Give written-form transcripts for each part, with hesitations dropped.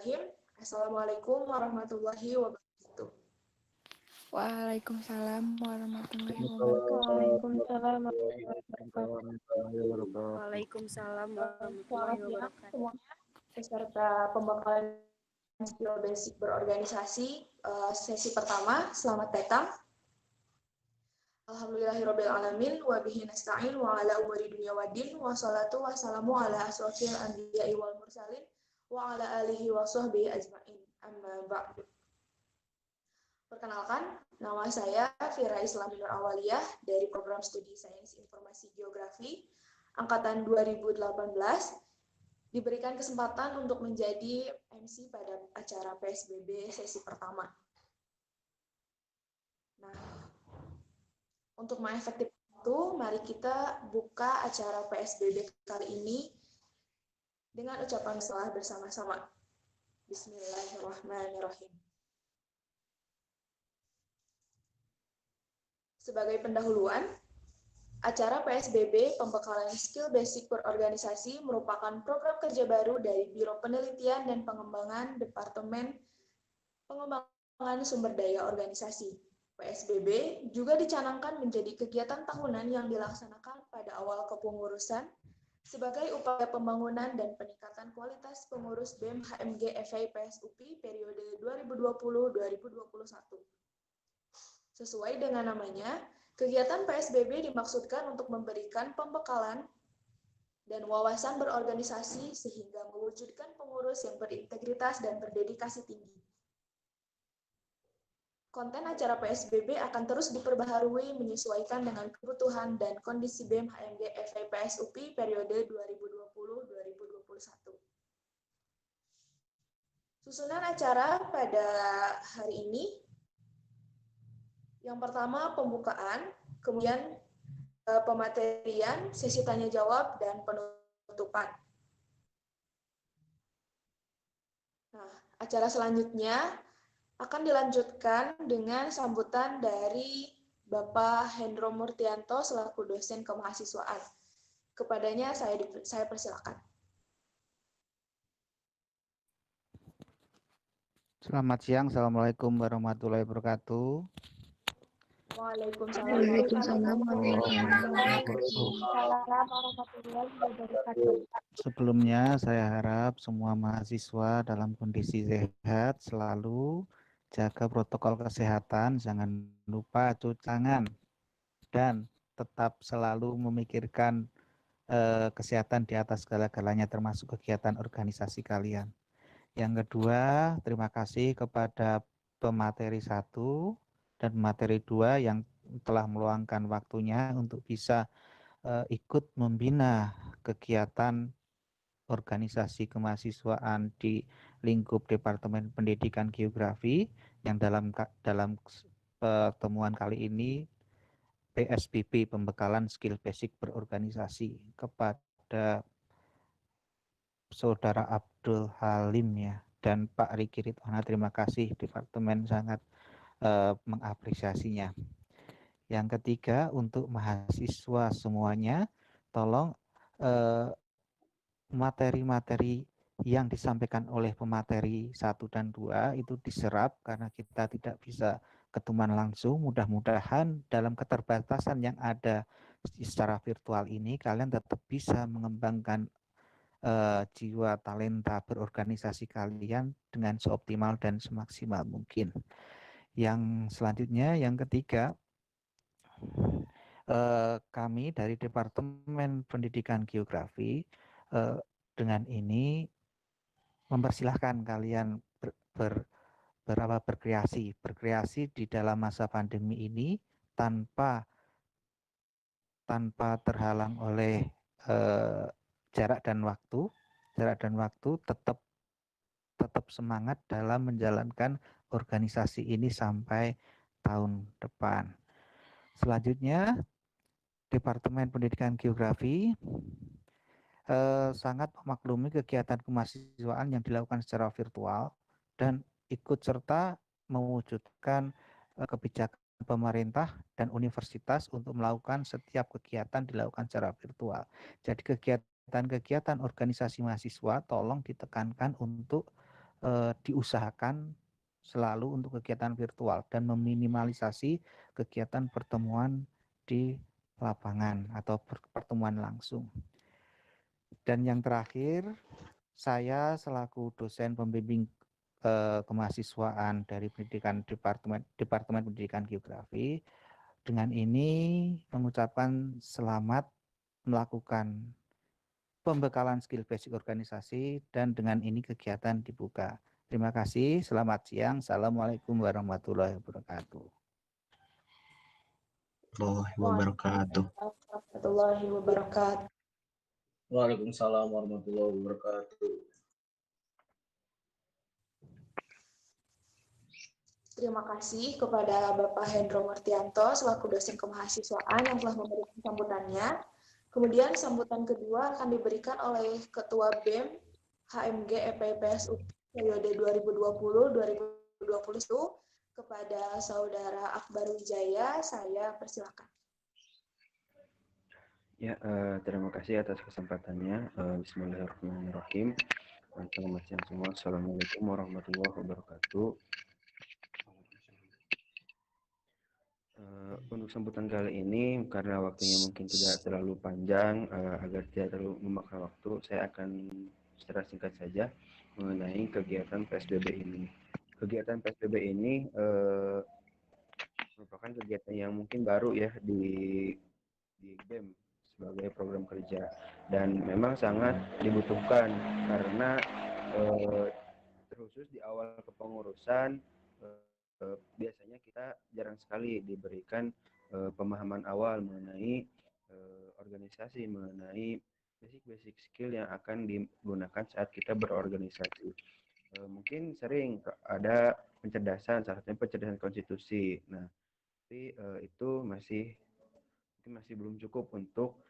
Assalamualaikum warahmatullahi wabarakatuh. Waalaikumsalam warahmatullahi wabarakatuh. Waalaikumsalam warahmatullahi wabarakatuh. Waalaikumsalam warahmatullahi Selamat siang wabarakatuh. semuanya. Peserta pembekalan skill basic berorganisasi sesi pertama. Selamat datang. Alhamdulillahirrabbilalamin wa bihi nasta'in wa ala umuri dunya waddin wa salatu wa salamu ala asrofil anbiya'i wal mursalin wa ala alihi wa sahbihi ajma'in. Amma ba'du. Perkenalkan, nama saya Fira Islaminur Awaliyah dari Program Studi Sains Informasi Geografi Angkatan 2018, diberikan kesempatan untuk menjadi MC pada acara PSBB sesi pertama. Nah, untuk mengefektifkan itu, mari kita buka acara PSBB kali ini dengan ucapan salam bersama-sama. Bismillahirrahmanirrahim. Sebagai pendahuluan, acara PSBB Pembekalan Skill Basic Berorganisasi merupakan program kerja baru dari Biro Penelitian dan Pengembangan Departemen Pengembangan Sumber Daya Organisasi. PSBB juga dicanangkan menjadi kegiatan tahunan yang dilaksanakan pada awal kepengurusan sebagai upaya pembangunan dan peningkatan kualitas pengurus BEM HMG FI PSUP periode 2020-2021. Sesuai dengan namanya, kegiatan PSBB dimaksudkan untuk memberikan pembekalan dan wawasan berorganisasi sehingga mewujudkan pengurus yang berintegritas dan berdedikasi tinggi. Konten acara PSBB akan terus diperbaharui menyesuaikan dengan kebutuhan dan kondisi BEM HMG FI PSUP periode 2020-2021. Susunan acara pada hari ini, yang pertama pembukaan, kemudian pematerian, sesi tanya jawab, dan penutupan. Nah, acara selanjutnya akan dilanjutkan dengan sambutan dari Bapak Hendro Murtianto selaku dosen kemahasiswaan. Kepadanya saya persilakan. Selamat siang, Assalamualaikum warahmatullahi wabarakatuh. Waalaikumsalam Waalaikumsalam warahmatullahi wabarakatuh. Sebelumnya saya harap semua mahasiswa dalam kondisi sehat selalu, jaga protokol kesehatan, jangan lupa cuci tangan, dan tetap selalu memikirkan kesehatan di atas segala-galanya termasuk kegiatan organisasi kalian. Yang kedua, terima kasih kepada pemateri 1 dan materi 2 yang telah meluangkan waktunya untuk bisa ikut membina kegiatan organisasi kemahasiswaan di lingkup Departemen Pendidikan Geografi yang dalam pertemuan kali ini PSBB Pembekalan Skill Basic Berorganisasi. Kepada Saudara Abdul Halim ya dan Pak Riki Ridwana, terima kasih, Departemen sangat mengapresiasinya. Yang ketiga, untuk mahasiswa semuanya, tolong materi-materi yang disampaikan oleh pemateri 1 dan 2 itu diserap karena kita tidak bisa ketemuan langsung. Mudah-mudahan dalam keterbatasan yang ada secara virtual ini kalian tetap bisa mengembangkan jiwa talenta berorganisasi kalian dengan seoptimal dan semaksimal mungkin. Yang selanjutnya, yang ketiga, kami dari Departemen Pendidikan Geografi dengan ini mempersilahkan kalian berkreasi di dalam masa pandemi ini tanpa terhalang oleh jarak dan waktu tetap semangat dalam menjalankan organisasi ini sampai tahun depan. Selanjutnya, Departemen Pendidikan Geografi sangat memaklumi kegiatan kemahasiswaan yang dilakukan secara virtual dan ikut serta mewujudkan kebijakan pemerintah dan universitas untuk melakukan setiap kegiatan dilakukan secara virtual. Jadi kegiatan organisasi mahasiswa tolong ditekankan untuk diusahakan selalu untuk kegiatan virtual dan meminimalisasi kegiatan pertemuan di lapangan atau pertemuan langsung. Dan yang terakhir, saya selaku dosen pembimbing kemahasiswaan dari Departemen Pendidikan Geografi, dengan ini mengucapkan selamat melakukan pembekalan skill basic organisasi dan dengan ini kegiatan dibuka. Terima kasih, selamat siang. Assalamualaikum warahmatullahi wabarakatuh. Wabarakatuh. Warahmatullahi wabarakatuh. Waalaikumsalam warahmatullahi wabarakatuh. Terima kasih kepada Bapak Hendro Martianto selaku dosen kemahasiswaan yang telah memberikan sambutannya. Kemudian sambutan kedua akan diberikan oleh Ketua BEM HMG EPIPSU periode 2020-2021 kepada Saudara Akbar Wijaya. Saya persilakan. Ya, terima kasih atas kesempatannya. Bismillahirrahmanirrahim. Selamat siang semua. Assalamualaikum warahmatullahi wabarakatuh. Untuk sambutan kali ini, karena waktunya mungkin tidak terlalu panjang, agar tidak terlalu memakan waktu, saya akan secara singkat saja mengenai kegiatan PSBB ini. Kegiatan PSBB ini merupakan kegiatan yang mungkin baru ya di BEM sebagai program kerja, dan memang sangat dibutuhkan karena terkhusus di awal kepengurusan biasanya kita jarang sekali diberikan pemahaman awal mengenai organisasi, mengenai basic skill yang akan digunakan saat kita berorganisasi. Mungkin sering ada pencerdasan, salah satunya pencerdasan konstitusi. Nah, tapi itu masih belum cukup untuk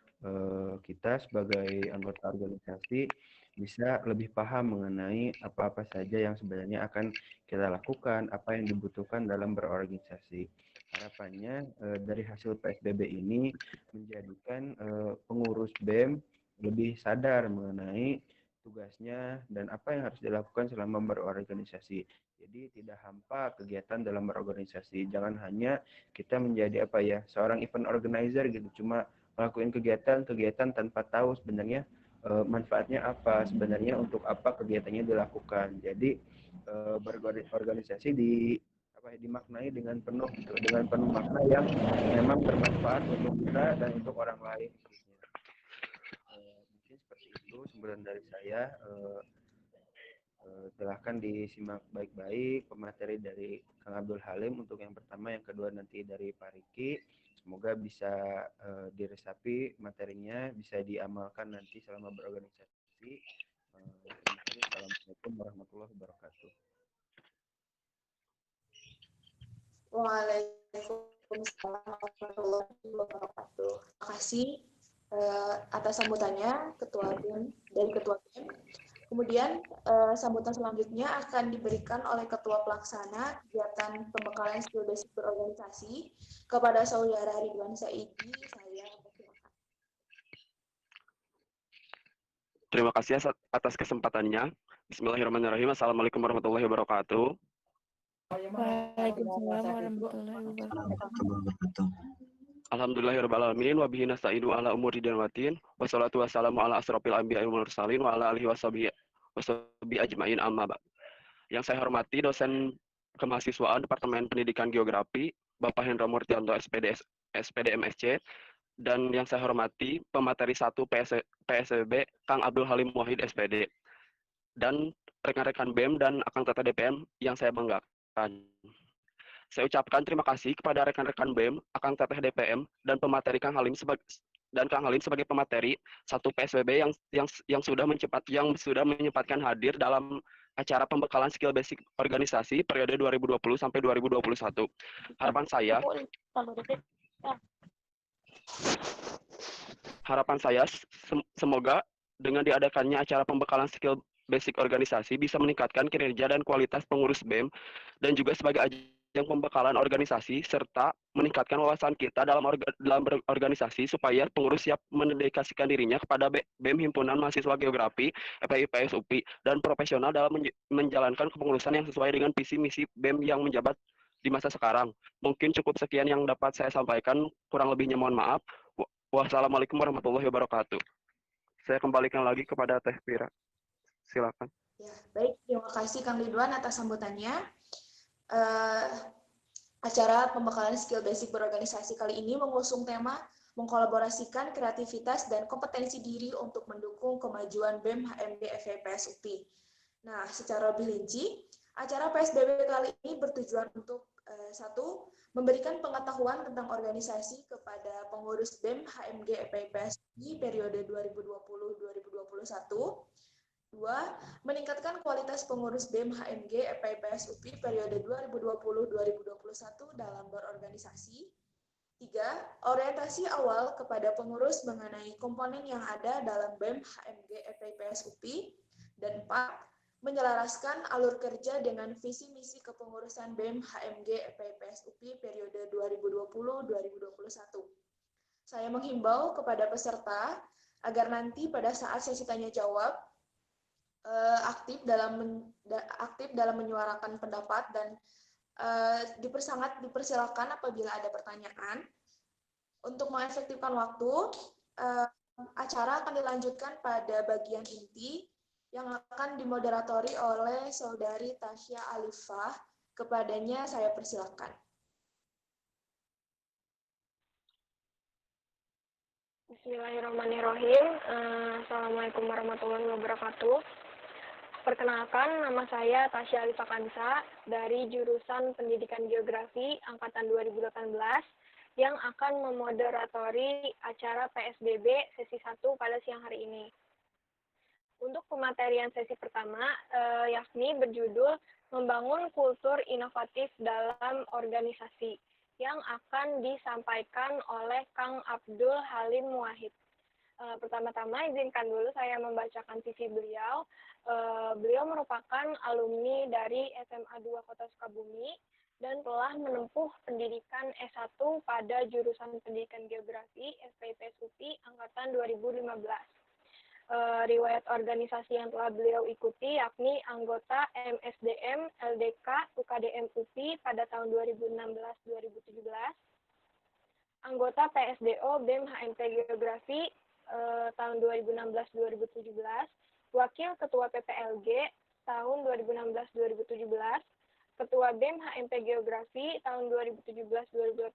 kita sebagai anggota organisasi bisa lebih paham mengenai apa-apa saja yang sebenarnya akan kita lakukan, apa yang dibutuhkan dalam berorganisasi. Harapannya dari hasil PSBB ini menjadikan pengurus BEM lebih sadar mengenai tugasnya dan apa yang harus dilakukan selama berorganisasi. Jadi tidak hampa kegiatan dalam berorganisasi. Jangan hanya kita menjadi seorang event organizer gitu, cuma melakukan kegiatan tanpa tahu sebenarnya manfaatnya apa, sebenarnya untuk apa kegiatannya dilakukan. Jadi berorganisasi dimaknai dengan penuh makna yang memang bermanfaat untuk kita dan untuk orang lain. Mungkin seperti itu sambutan dari saya. Silahkan disimak baik-baik pemateri dari Kang Abdul Halim untuk yang pertama, yang kedua nanti dari Pak Riki. Semoga bisa diresapi materinya, bisa diamalkan nanti selama berorganisasi. Assalamualaikum warahmatullahi wabarakatuh. Waalaikumsalam warahmatullahi wabarakatuh. Terima kasih atas sambutannya Ketua BEM dari Ketua BEM. Kemudian sambutan selanjutnya akan diberikan oleh Ketua Pelaksana Kegiatan Pembekalan Skill Basic Berorganisasi kepada Saudara Ridwan Saidi. Saya persilakan. Terima kasih atas kesempatannya. Bismillahirrahmanirrahim. Assalamualaikum warahmatullahi wabarakatuh. Waalaikumsalam warahmatullahi wabarakatuh. Alhamdulillahirrahmanirrahim. Wa bihi nasta'inu ala umuri din watin. Wassalatu wassalamu ala asrofil anbiya'i wal mursalin wa ala alihi washabihi ajmain, amma ba'd. Yang saya hormati dosen kemahasiswaan Departemen Pendidikan Geografi Bapak Hendro Martianto SPD MSc, dan yang saya hormati pemateri 1 PSBB Kang Abdul Halim Wahid SPD, dan rekan-rekan BEM dan Akang Tata DPM yang saya banggakan. Saya ucapkan terima kasih kepada rekan-rekan BEM, Akang Teteh DPM, dan pemateri Kang Halim sebagai pemateri 1 PSBB yang sudah menyempatkan hadir dalam acara pembekalan skill basic organisasi periode 2020 sampai 2021. Harapan saya semoga dengan diadakannya acara pembekalan skill basic organisasi bisa meningkatkan kinerja dan kualitas pengurus BEM dan juga sebagai ajang ajang pembekalan organisasi serta meningkatkan wawasan kita dalam berorganisasi supaya pengurus siap mendedikasikan dirinya kepada BEM Himpunan Mahasiswa Geografi FPIPS UPI dan profesional dalam menjalankan kepengurusan yang sesuai dengan visi misi BEM yang menjabat di masa sekarang. Mungkin cukup sekian yang dapat saya sampaikan, kurang lebihnya mohon maaf. Wassalamualaikum warahmatullahi wabarakatuh. Saya kembalikan lagi kepada Teh Pira. Silakan. Ya, baik, terima kasih Kang Ridwan atas sambutannya. Acara pembekalan skill basic berorganisasi kali ini mengusung tema mengkolaborasikan kreativitas dan kompetensi diri untuk mendukung kemajuan BEM HMG FPIPS UPI. Nah, secara lebih rinci, acara PSBB kali ini bertujuan untuk satu, memberikan pengetahuan tentang organisasi kepada pengurus BEM HMG FPIPS UPI periode 2020-2021. 2. Meningkatkan kualitas pengurus BEM HMG FPIPS UPI periode 2020-2021 dalam berorganisasi. 3. Orientasi awal kepada pengurus mengenai komponen yang ada dalam BEM HMG FPIPS UPI. Dan 4. Menyelaraskan alur kerja dengan visi misi kepengurusan BEM HMG FPIPS UPI periode 2020-2021. Saya menghimbau kepada peserta agar nanti pada saat sesi tanya jawab aktif dalam menyuarakan pendapat dan sangat dipersilakan apabila ada pertanyaan. Untuk mengefektifkan waktu, acara akan dilanjutkan pada bagian inti yang akan dimoderatori oleh Saudari Tasya Alifah. Kepadanya saya persilakan. Bismillahirrahmanirrahim. Assalamualaikum warahmatullahi wabarakatuh. Perkenalkan, nama saya Tasya Alifah Kansa dari jurusan Pendidikan Geografi Angkatan 2018 yang akan memoderatori acara PSBB sesi 1 pada siang hari ini. Untuk pematerian sesi pertama, yakni berjudul Membangun Kultur Inovatif dalam Organisasi, yang akan disampaikan oleh Kang Abdul Halim Muwahid. Pertama-tama izinkan dulu saya membacakan CV beliau. Beliau merupakan alumni dari SMA 2 Kota Sukabumi dan telah menempuh pendidikan S1 pada jurusan Pendidikan Geografi FPIPS UPI Angkatan 2015. Riwayat organisasi yang telah beliau ikuti yakni anggota MSDM LDK UKDM UPI pada tahun 2016-2017, anggota PSDO BEM HMP Geografi tahun 2016-2017, Wakil Ketua PPLG tahun 2016-2017, Ketua BEM HMP Geografi tahun 2017-2018,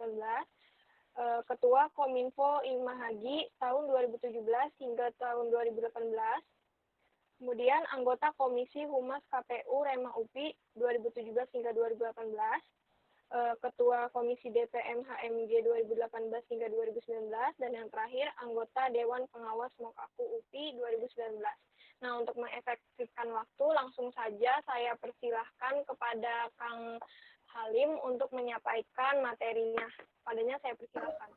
Ketua Kominfo Ilmahagi tahun 2017 hingga tahun 2018, kemudian anggota Komisi Humas KPU Rema UPI 2017 hingga 2018, Ketua Komisi DPM HMG 2018 hingga 2019, dan yang terakhir anggota Dewan Pengawas Mokaku UPI 2019. Nah, untuk mengefektifkan waktu, langsung saja saya persilahkan kepada Kang Halim untuk menyampaikan materinya. Padanya saya persilahkan.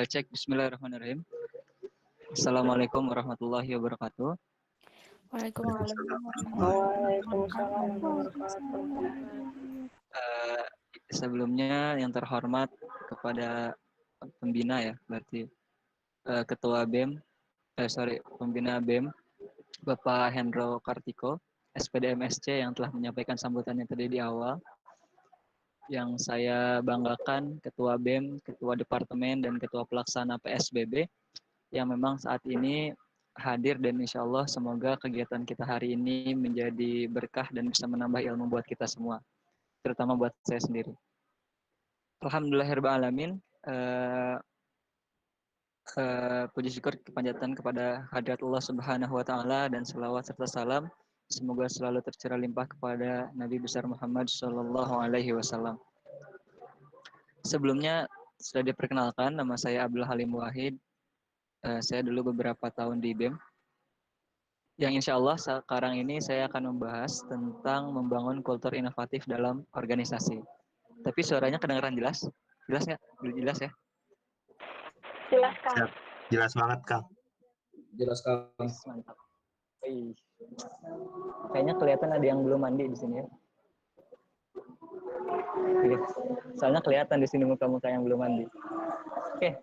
Cek, bismillahirrahmanirrahim. Assalamualaikum warahmatullahi wabarakatuh. Waalaikumsalam. Sebelumnya yang terhormat kepada pembina ya, berarti Ketua BEM, pembina BEM, Bapak Hendro Kartiko, SPD MSC yang telah menyampaikan sambutannya tadi di awal. Yang saya banggakan Ketua BEM, Ketua Departemen, dan Ketua Pelaksana PSBB yang memang saat ini hadir, dan insya Allah semoga kegiatan kita hari ini menjadi berkah dan bisa menambah ilmu buat kita semua, terutama buat saya sendiri. Alhamdulillahirrahmanirrahim. Puji syukur kepanjatan kepada hadirat Allah Subhanahu wa Ta'ala, dan selawat serta salam semoga selalu tercurah limpah kepada Nabi besar Muhammad Sallallahu Alaihi Wasallam. Sebelumnya sudah diperkenalkan, nama saya Abdul Halim Wahid. Saya dulu beberapa tahun di BEM, yang insya Allah sekarang ini saya akan membahas tentang membangun kultur inovatif dalam organisasi. Tapi suaranya kedengaran jelas? Jelas nggak? Jelas ya? Jelas, Kang. Jelas banget, Kang. Jelas, Kang. Mantap. Ih, kayaknya kelihatan ada yang belum mandi di sini ya. Oke. Soalnya kelihatan di sini muka-muka yang belum mandi. Oke.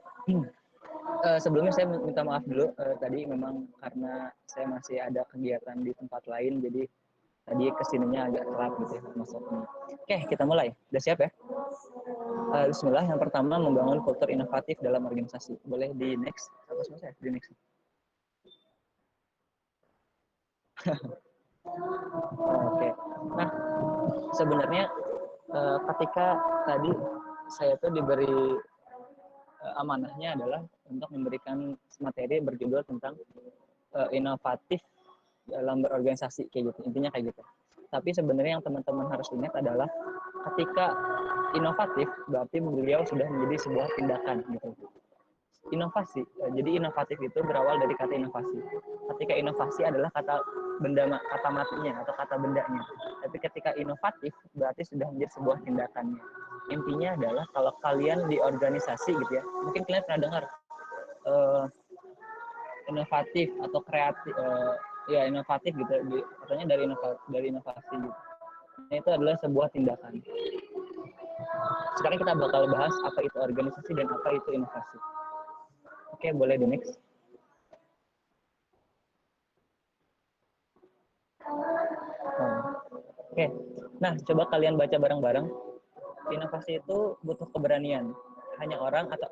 Sebelumnya saya minta maaf dulu. Tadi memang karena saya masih ada kegiatan di tempat lain, jadi tadi kesininya agak telat gitu ya masuknya. Oke, kita mulai. Udah siap ya? Bismillah. Yang pertama, membangun kultur inovatif dalam organisasi. Boleh di next? Apa semua saya? Di next. Oke. Nah, sebenarnya ketika tadi saya tuh diberi amanahnya adalah untuk memberikan materi berjudul tentang inovatif dalam berorganisasi kayak gitu. Intinya kayak gitu. Tapi sebenarnya yang teman-teman harus ingat adalah ketika inovatif berarti beliau sudah menjadi sebuah tindakan gitu. Inovasi. Jadi inovatif itu berawal dari kata inovasi. Ketika inovasi adalah kata matinya atau kata bendanya. Tapi ketika inovatif berarti sudah menjadi sebuah tindakannya. Intinya adalah kalau kalian di organisasi gitu ya, mungkin kalian pernah dengar inovatif atau kreatif, ya inovatif gitu, katanya dari inovasi gitu. Nah, itu adalah sebuah tindakan. Sekarang kita bakal bahas apa itu organisasi dan apa itu inovasi. Oke, boleh di next. Oke, nah coba kalian baca bareng-bareng. Inovasi itu butuh keberanian. Hanya orang atau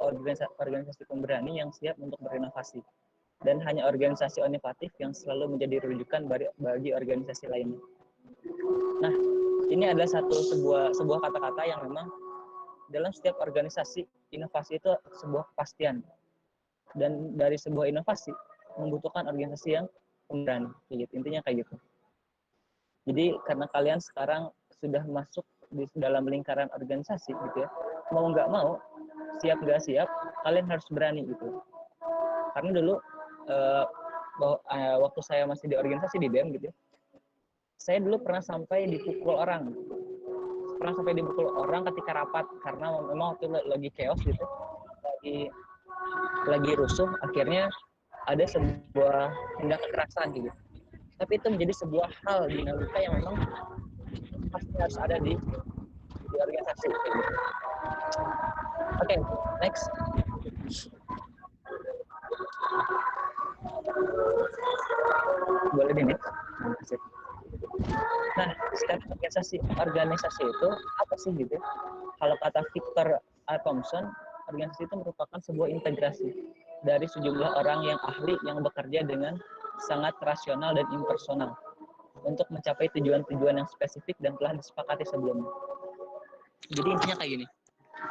organisasi pemberani yang siap untuk berinovasi. Dan hanya organisasi inovatif yang selalu menjadi rujukan bagi organisasi lainnya. Nah, ini adalah sebuah kata-kata yang memang dalam setiap organisasi, inovasi itu sebuah kepastian. Dan dari sebuah inovasi membutuhkan organisasi yang pemberani. Gitu. Intinya kayak gitu. Jadi karena kalian sekarang sudah masuk di dalam lingkaran organisasi gitu ya, mau nggak mau, siap nggak siap, kalian harus berani gitu. Karena dulu waktu saya masih di organisasi di BEM gitu ya, saya dulu pernah sampai dipukul orang ketika rapat karena memang waktu lagi chaos gitu, lagi rusuh, akhirnya ada sebuah tindak kekerasan gitu. Tapi itu menjadi sebuah hal dinamika yang memang pasti harus ada di organisasi. Oke, next. Boleh di next. Nah, setiap organisasi itu apa sih gitu? Kalau kata Victor A. Thompson, organisasi itu merupakan sebuah integrasi dari sejumlah orang yang ahli yang bekerja dengan sangat rasional dan impersonal untuk mencapai tujuan-tujuan yang spesifik dan telah disepakati sebelumnya. Jadi intinya kayak gini,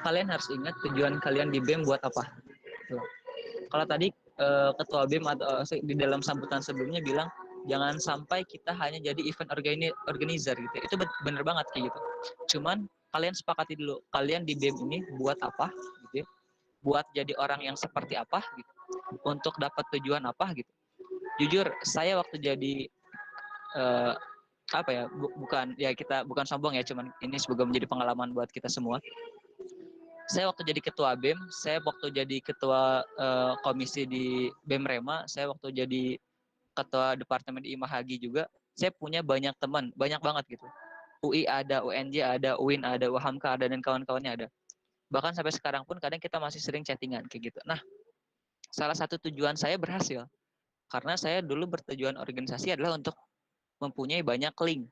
kalian harus ingat tujuan kalian di BEM buat apa. Kalau tadi ketua BEM atau di dalam sambutan sebelumnya bilang jangan sampai kita hanya jadi event organizer gitu. Itu bener banget kayak gitu. Cuman kalian sepakati dulu, kalian di BEM ini buat apa gitu ya. Buat jadi orang yang seperti apa gitu. Untuk dapat tujuan apa gitu. Jujur, saya waktu jadi bukan sombong ya, cuman ini semoga menjadi pengalaman buat kita semua. Saya waktu jadi ketua BEM, saya waktu jadi ketua komisi di BEM Rema, saya waktu jadi ketua departemen di IMAHAGI juga, saya punya banyak teman, banyak banget gitu. UI ada, UNJ ada, UIN ada, UHAMKA ada, dan kawan-kawannya ada. Bahkan sampai sekarang pun kadang kita masih sering chattingan kayak gitu. Nah, salah satu tujuan saya berhasil. Karena saya dulu bertujuan organisasi adalah untuk mempunyai banyak link.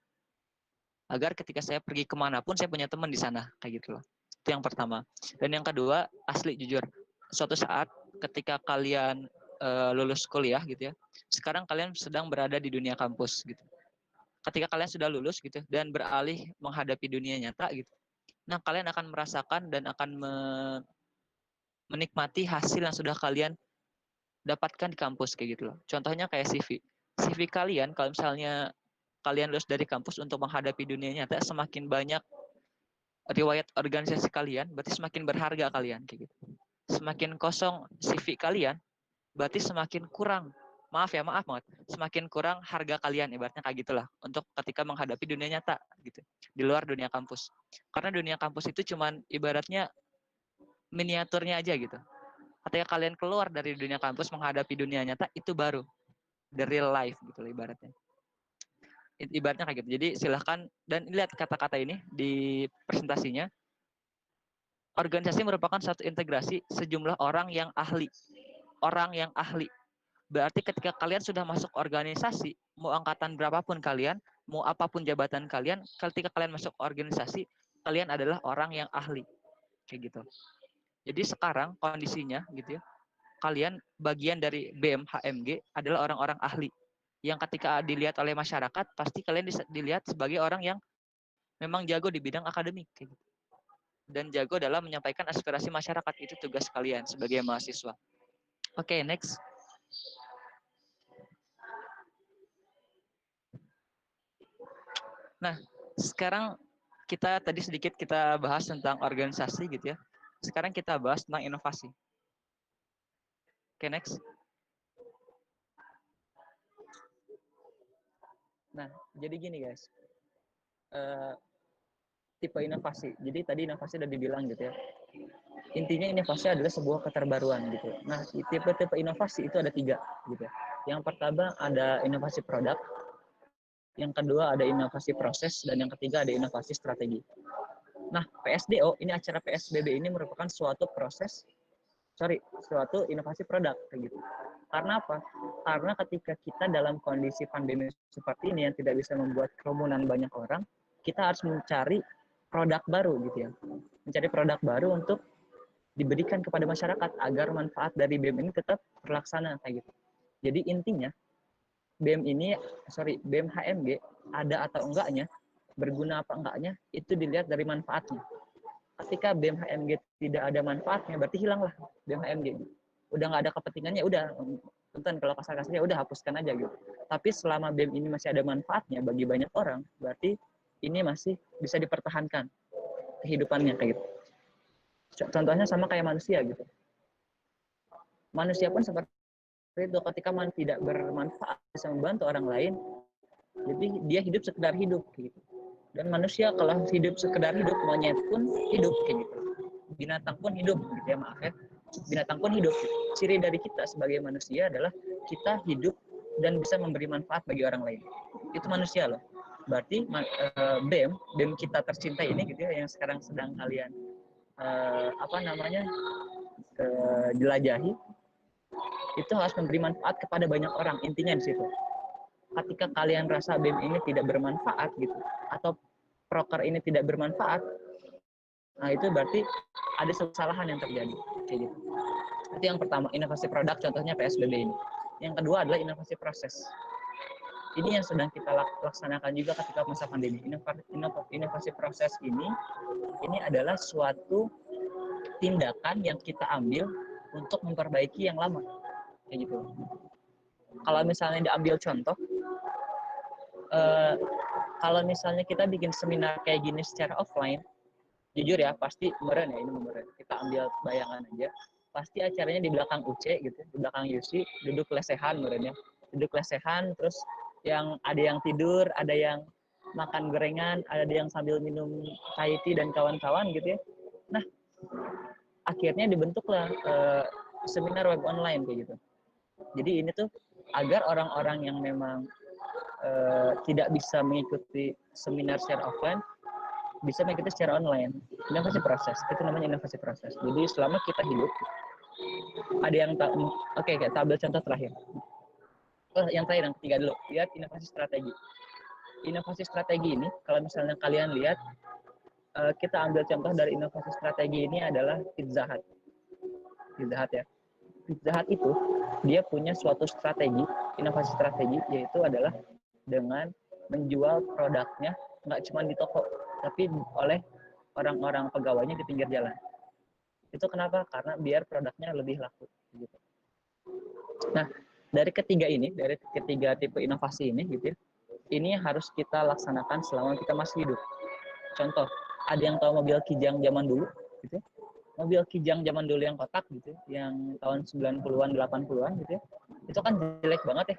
Agar ketika saya pergi kemanapun, saya punya teman di sana. Kayak gitu loh. Itu yang pertama. Dan yang kedua, asli jujur. Suatu saat ketika kalian lulus kuliah gitu ya, sekarang kalian sedang berada di dunia kampus gitu. Ketika kalian sudah lulus gitu dan beralih menghadapi dunia nyata gitu, nah kalian akan merasakan dan akan menikmati hasil yang sudah kalian dapatkan di kampus kayak gitu loh. Contohnya kayak CV kalian, kalau misalnya kalian lulus dari kampus untuk menghadapi dunia nyata, semakin banyak riwayat organisasi kalian, berarti semakin berharga kalian kayak gitu. Semakin kosong CV kalian, berarti semakin kurang, maaf banget, semakin kurang harga kalian, ibaratnya kayak gitulah, untuk ketika menghadapi dunia nyata gitu, di luar dunia kampus. Karena dunia kampus itu cuman ibaratnya miniaturnya aja gitu. Ketika kalian keluar dari dunia kampus menghadapi dunia nyata, itu baru the real life gitu loh ibaratnya. Ibaratnya kayak gitu. Jadi silahkan, dan lihat kata-kata ini di presentasinya. Organisasi merupakan satu integrasi sejumlah orang yang ahli. Orang yang ahli. Berarti ketika kalian sudah masuk organisasi, mau angkatan berapapun kalian, mau apapun jabatan kalian, ketika kalian masuk organisasi, kalian adalah orang yang ahli. Kayak gitu. Jadi sekarang kondisinya gitu ya, kalian bagian dari BEM HMG adalah orang-orang ahli. Yang ketika dilihat oleh masyarakat, pasti kalian dilihat sebagai orang yang memang jago di bidang akademik. Kayak gitu. Dan jago dalam menyampaikan aspirasi masyarakat. Itu tugas kalian sebagai mahasiswa. Oke, next. Nah, sekarang tadi sedikit kita bahas tentang organisasi gitu ya. Sekarang kita bahas tentang inovasi. Oke, next. Nah, jadi gini guys. Tipe inovasi. Jadi tadi inovasi udah dibilang gitu ya. Intinya inovasi adalah sebuah keterbaruan gitu. Nah, tipe-tipe inovasi itu ada 3 gitu ya. Yang pertama ada inovasi produk, yang kedua ada inovasi proses, dan yang ketiga ada inovasi strategi. Nah, PSDO, ini acara PSBB ini merupakan suatu inovasi produk kayak gitu. Karena apa? Karena ketika kita dalam kondisi pandemi seperti ini yang tidak bisa membuat kerumunan banyak orang, kita harus mencari produk baru gitu ya. Mencari produk baru untuk diberikan kepada masyarakat agar manfaat dari BEM ini tetap terlaksana kayak gitu. Jadi intinya BEM HMG ada atau enggaknya, berguna apa enggaknya, itu dilihat dari manfaatnya. Ketika BEM HMG tidak ada manfaatnya, berarti hilanglah BEM HMG. Udah nggak ada kepentingannya, udah punten kalau kasar-kasarnya udah hapuskan aja gitu. Tapi selama BEM ini masih ada manfaatnya bagi banyak orang, berarti ini masih bisa dipertahankan kehidupannya kayak gitu. Contohnya sama kayak manusia gitu. Manusia pun seperti itu, ketika tidak bermanfaat bisa membantu orang lain, jadi dia hidup sekedar hidup gitu. Dan manusia kalau hidup sekedar hidup, monyet pun hidup kayak gitu. Binatang pun hidup gitu ya, maaf ya. Binatang pun hidup. Ciri dari kita sebagai manusia adalah kita hidup dan bisa memberi manfaat bagi orang lain. Itu manusia loh. Berarti BEM kita tercinta ini gitu ya, yang sekarang sedang kalian jelajahi, itu harus memberi manfaat kepada banyak orang. Intinya di situ. Ketika kalian rasa BEM ini tidak bermanfaat gitu, atau proker ini tidak bermanfaat, nah itu berarti ada kesalahan yang terjadi kayak gitu. Itu yang pertama, inovasi produk, contohnya PSBB ini. Yang kedua adalah inovasi proses. Ini yang sedang kita laksanakan juga ketika masa pandemi. Inovasi proses ini adalah suatu tindakan yang kita ambil untuk memperbaiki yang lama kayak gitu. Kalau misalnya diambil contoh, kalau misalnya kita bikin seminar kayak gini secara offline, jujur ya pasti meren ya, ini meren. Kita ambil bayangan aja, pasti acaranya di belakang UC gitu, di belakang UC, duduk lesehan meren ya, duduk lesehan, terus ada yang tidur, ada yang makan gorengan, ada yang sambil minum Thai tea dan kawan-kawan gitu ya. Nah, akhirnya dibentuklah seminar web online kayak gitu. Jadi ini tuh agar orang-orang yang memang tidak bisa mengikuti seminar secara offline bisa mengikuti secara online. Inovasi proses, itu namanya inovasi proses. Jadi selama kita hidup, ada yang kita ambil contoh terakhir. Yang terakhir, yang ketiga dulu, lihat inovasi strategi. Inovasi strategi ini, kalau misalnya kalian lihat, kita ambil contoh dari inovasi strategi ini adalah Pizza Hut. Pizza Hut ya. Pizza Hut itu dia punya suatu strategi, inovasi strategi, yaitu adalah dengan menjual produknya nggak cuma di toko, tapi oleh orang-orang pegawainya di pinggir jalan. Itu kenapa? Karena biar produknya lebih laku. Gitu. Nah, dari ketiga tipe inovasi ini, gitu, ini harus kita laksanakan selama kita masih hidup. Contoh, ada yang tahu mobil Kijang zaman dulu, gitu. Mobil Kijang zaman dulu yang kotak gitu, yang tahun 90-an, 80-an gitu ya. Itu kan jelek banget ya,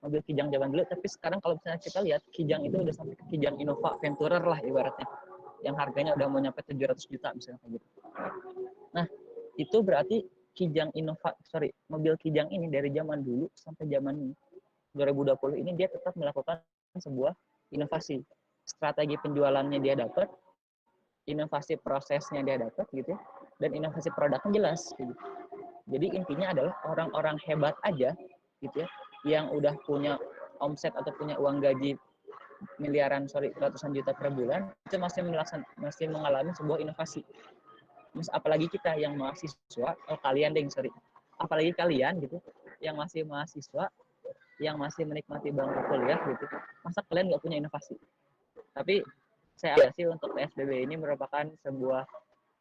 mobil Kijang zaman dulu. Tapi sekarang kalau misalnya kita lihat, Kijang itu udah sampai ke Kijang Innova Venturer lah ibaratnya. Yang harganya udah mau nyampe 700 juta misalnya kayak gitu. Nah, itu berarti mobil Kijang ini dari zaman dulu sampai zaman ini, 2020 ini dia tetap melakukan sebuah inovasi. Strategi penjualannya dia dapat, inovasi prosesnya dia dapat gitu ya, dan inovasi produknya jelas gitu. Jadi intinya adalah orang-orang hebat aja gitu ya, yang udah punya omset atau punya uang gaji ratusan juta per bulan, itu masih mengalami sebuah inovasi. Apalagi kita yang mahasiswa, apalagi kalian gitu, yang masih mahasiswa, yang masih menikmati bangku kuliah gitu, masa kalian nggak punya inovasi? Tapi saya sih untuk PSBB ini merupakan sebuah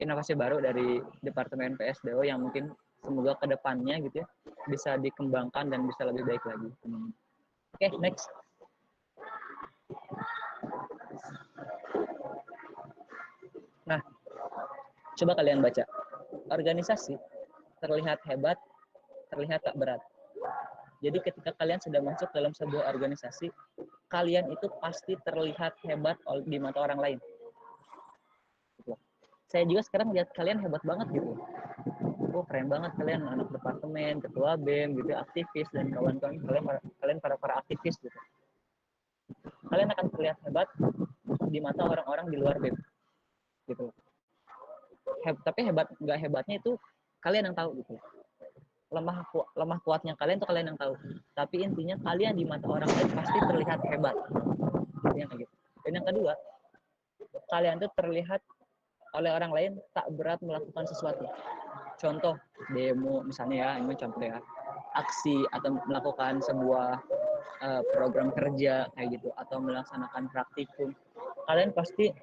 inovasi baru dari Departemen PSDO yang mungkin semoga ke depannya gitu ya bisa dikembangkan dan bisa lebih baik lagi. Oke, next. Nah, coba kalian baca. Organisasi terlihat hebat, terlihat tak berat. Jadi ketika kalian sudah masuk dalam sebuah organisasi, kalian itu pasti terlihat hebat di mata orang lain. Saya juga sekarang lihat kalian hebat banget gitu. Oh, keren banget kalian anak departemen, ketua BEM gitu, aktivis dan kawan-kawan kalian para aktivis gitu. Kalian akan terlihat hebat di mata orang-orang di luar BEM gitu. Tapi nggak hebatnya itu kalian yang tahu gitu. Lemah kuatnya kalian tuh kalian yang tahu. Tapi intinya kalian di mata orang lain pasti terlihat hebat. Gitu. Dan yang kedua, kalian tuh terlihat oleh orang lain tak berat melakukan sesuatu. Contoh demo misalnya ya, ini contoh ya, aksi atau melakukan sebuah program kerja kayak gitu, atau melaksanakan praktikum, kalian pasti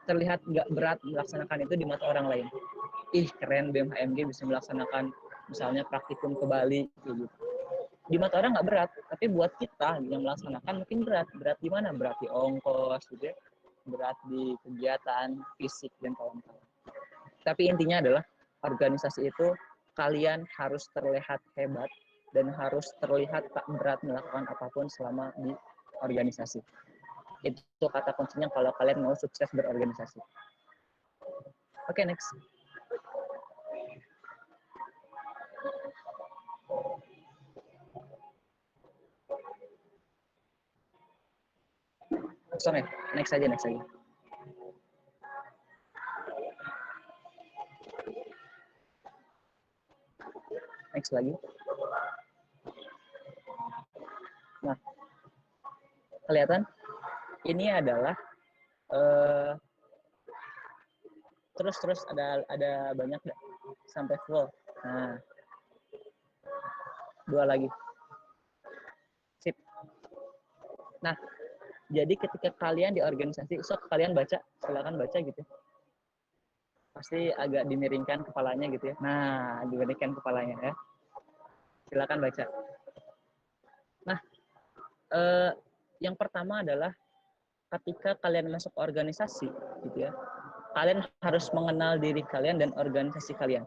terlihat nggak berat melaksanakan itu di mata orang lain. Ih, keren BEM HMG bisa melaksanakan misalnya praktikum ke Bali kayak gitu. Di mata orang nggak berat, tapi buat kita yang melaksanakan mungkin berat. Berat di mana? Berat di ongkos gitu ya, berat di kegiatan fisik dan kawan-kawan. Tapi intinya adalah organisasi itu kalian harus terlihat hebat dan harus terlihat tak berat melakukan apapun selama di organisasi. Itu kata kuncinya kalau kalian mau sukses berorganisasi. Oke, next. Sorry, next aja. Next lagi. Nah, kelihatan? Ini adalah terus ada banyak sampai full. Nah, 2 lagi. Sip. Nah, jadi ketika kalian di organisasi, kalian baca, silakan baca gitu. Pasti agak dimiringkan kepalanya gitu ya. Nah, dimiringkan kepalanya ya. Silakan baca. Nah, yang pertama adalah ketika kalian masuk organisasi gitu ya, kalian harus mengenal diri kalian dan organisasi kalian.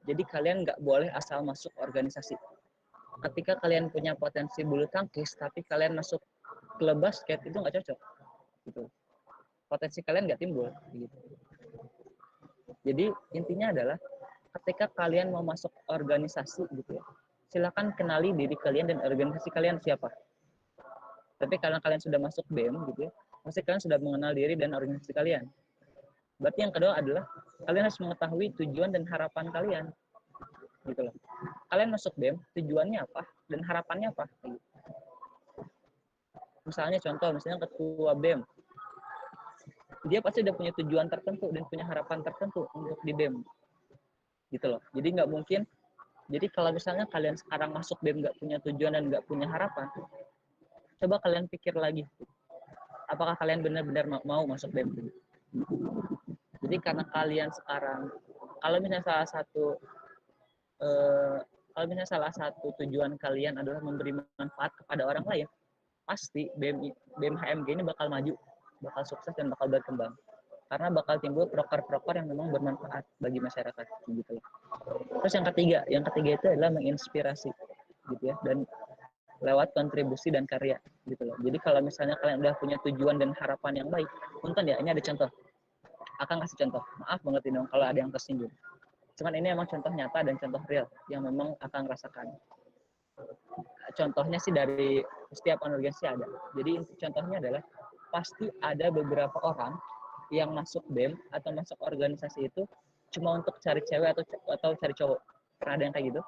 Jadi kalian nggak boleh asal masuk organisasi. Ketika kalian punya potensi bulu tangkis, tapi kalian masuk klub basket, itu nggak cocok. Gitu. Potensi kalian nggak timbul. Gitu. Jadi intinya adalah ketika kalian mau masuk organisasi gitu ya, silakan kenali diri kalian dan organisasi kalian siapa. Tapi kalau kalian sudah masuk BEM gitu ya, pasti kalian sudah mengenal diri dan organisasi kalian. Berarti yang kedua adalah kalian harus mengetahui tujuan dan harapan kalian. Gitu loh. Kalian masuk BEM, tujuannya apa dan harapannya apa? Misalnya ketua BEM, dia pasti udah punya tujuan tertentu dan punya harapan tertentu untuk di BEM. Gitu loh. Jadi nggak mungkin. Jadi kalau misalnya kalian sekarang masuk BEM nggak punya tujuan dan nggak punya harapan, coba kalian pikir lagi, apakah kalian benar-benar mau masuk BEM? Jadi karena kalian sekarang, kalau misalnya salah satu tujuan kalian adalah memberi manfaat kepada orang lain, pasti BEM HMG ini bakal maju, bakal sukses dan bakal berkembang. Karena bakal timbul proker-proker yang memang bermanfaat bagi masyarakat gitu. Terus yang ketiga itu adalah menginspirasi gitu ya, dan lewat kontribusi dan karya gitu loh. Jadi kalau misalnya kalian udah punya tujuan dan harapan yang baik, punten ya, ini ada contoh. Akan kasih contoh. Maaf banget ini dong kalau ada yang tersinggung. Cuman ini emang contoh nyata dan contoh real yang memang akan rasakan. contohnya sih dari setiap organisasi ada. Jadi contohnya adalah pasti ada beberapa orang yang masuk BEM atau masuk organisasi itu cuma untuk cari cewek atau cari cowok. Pernah ada yang kayak gitu?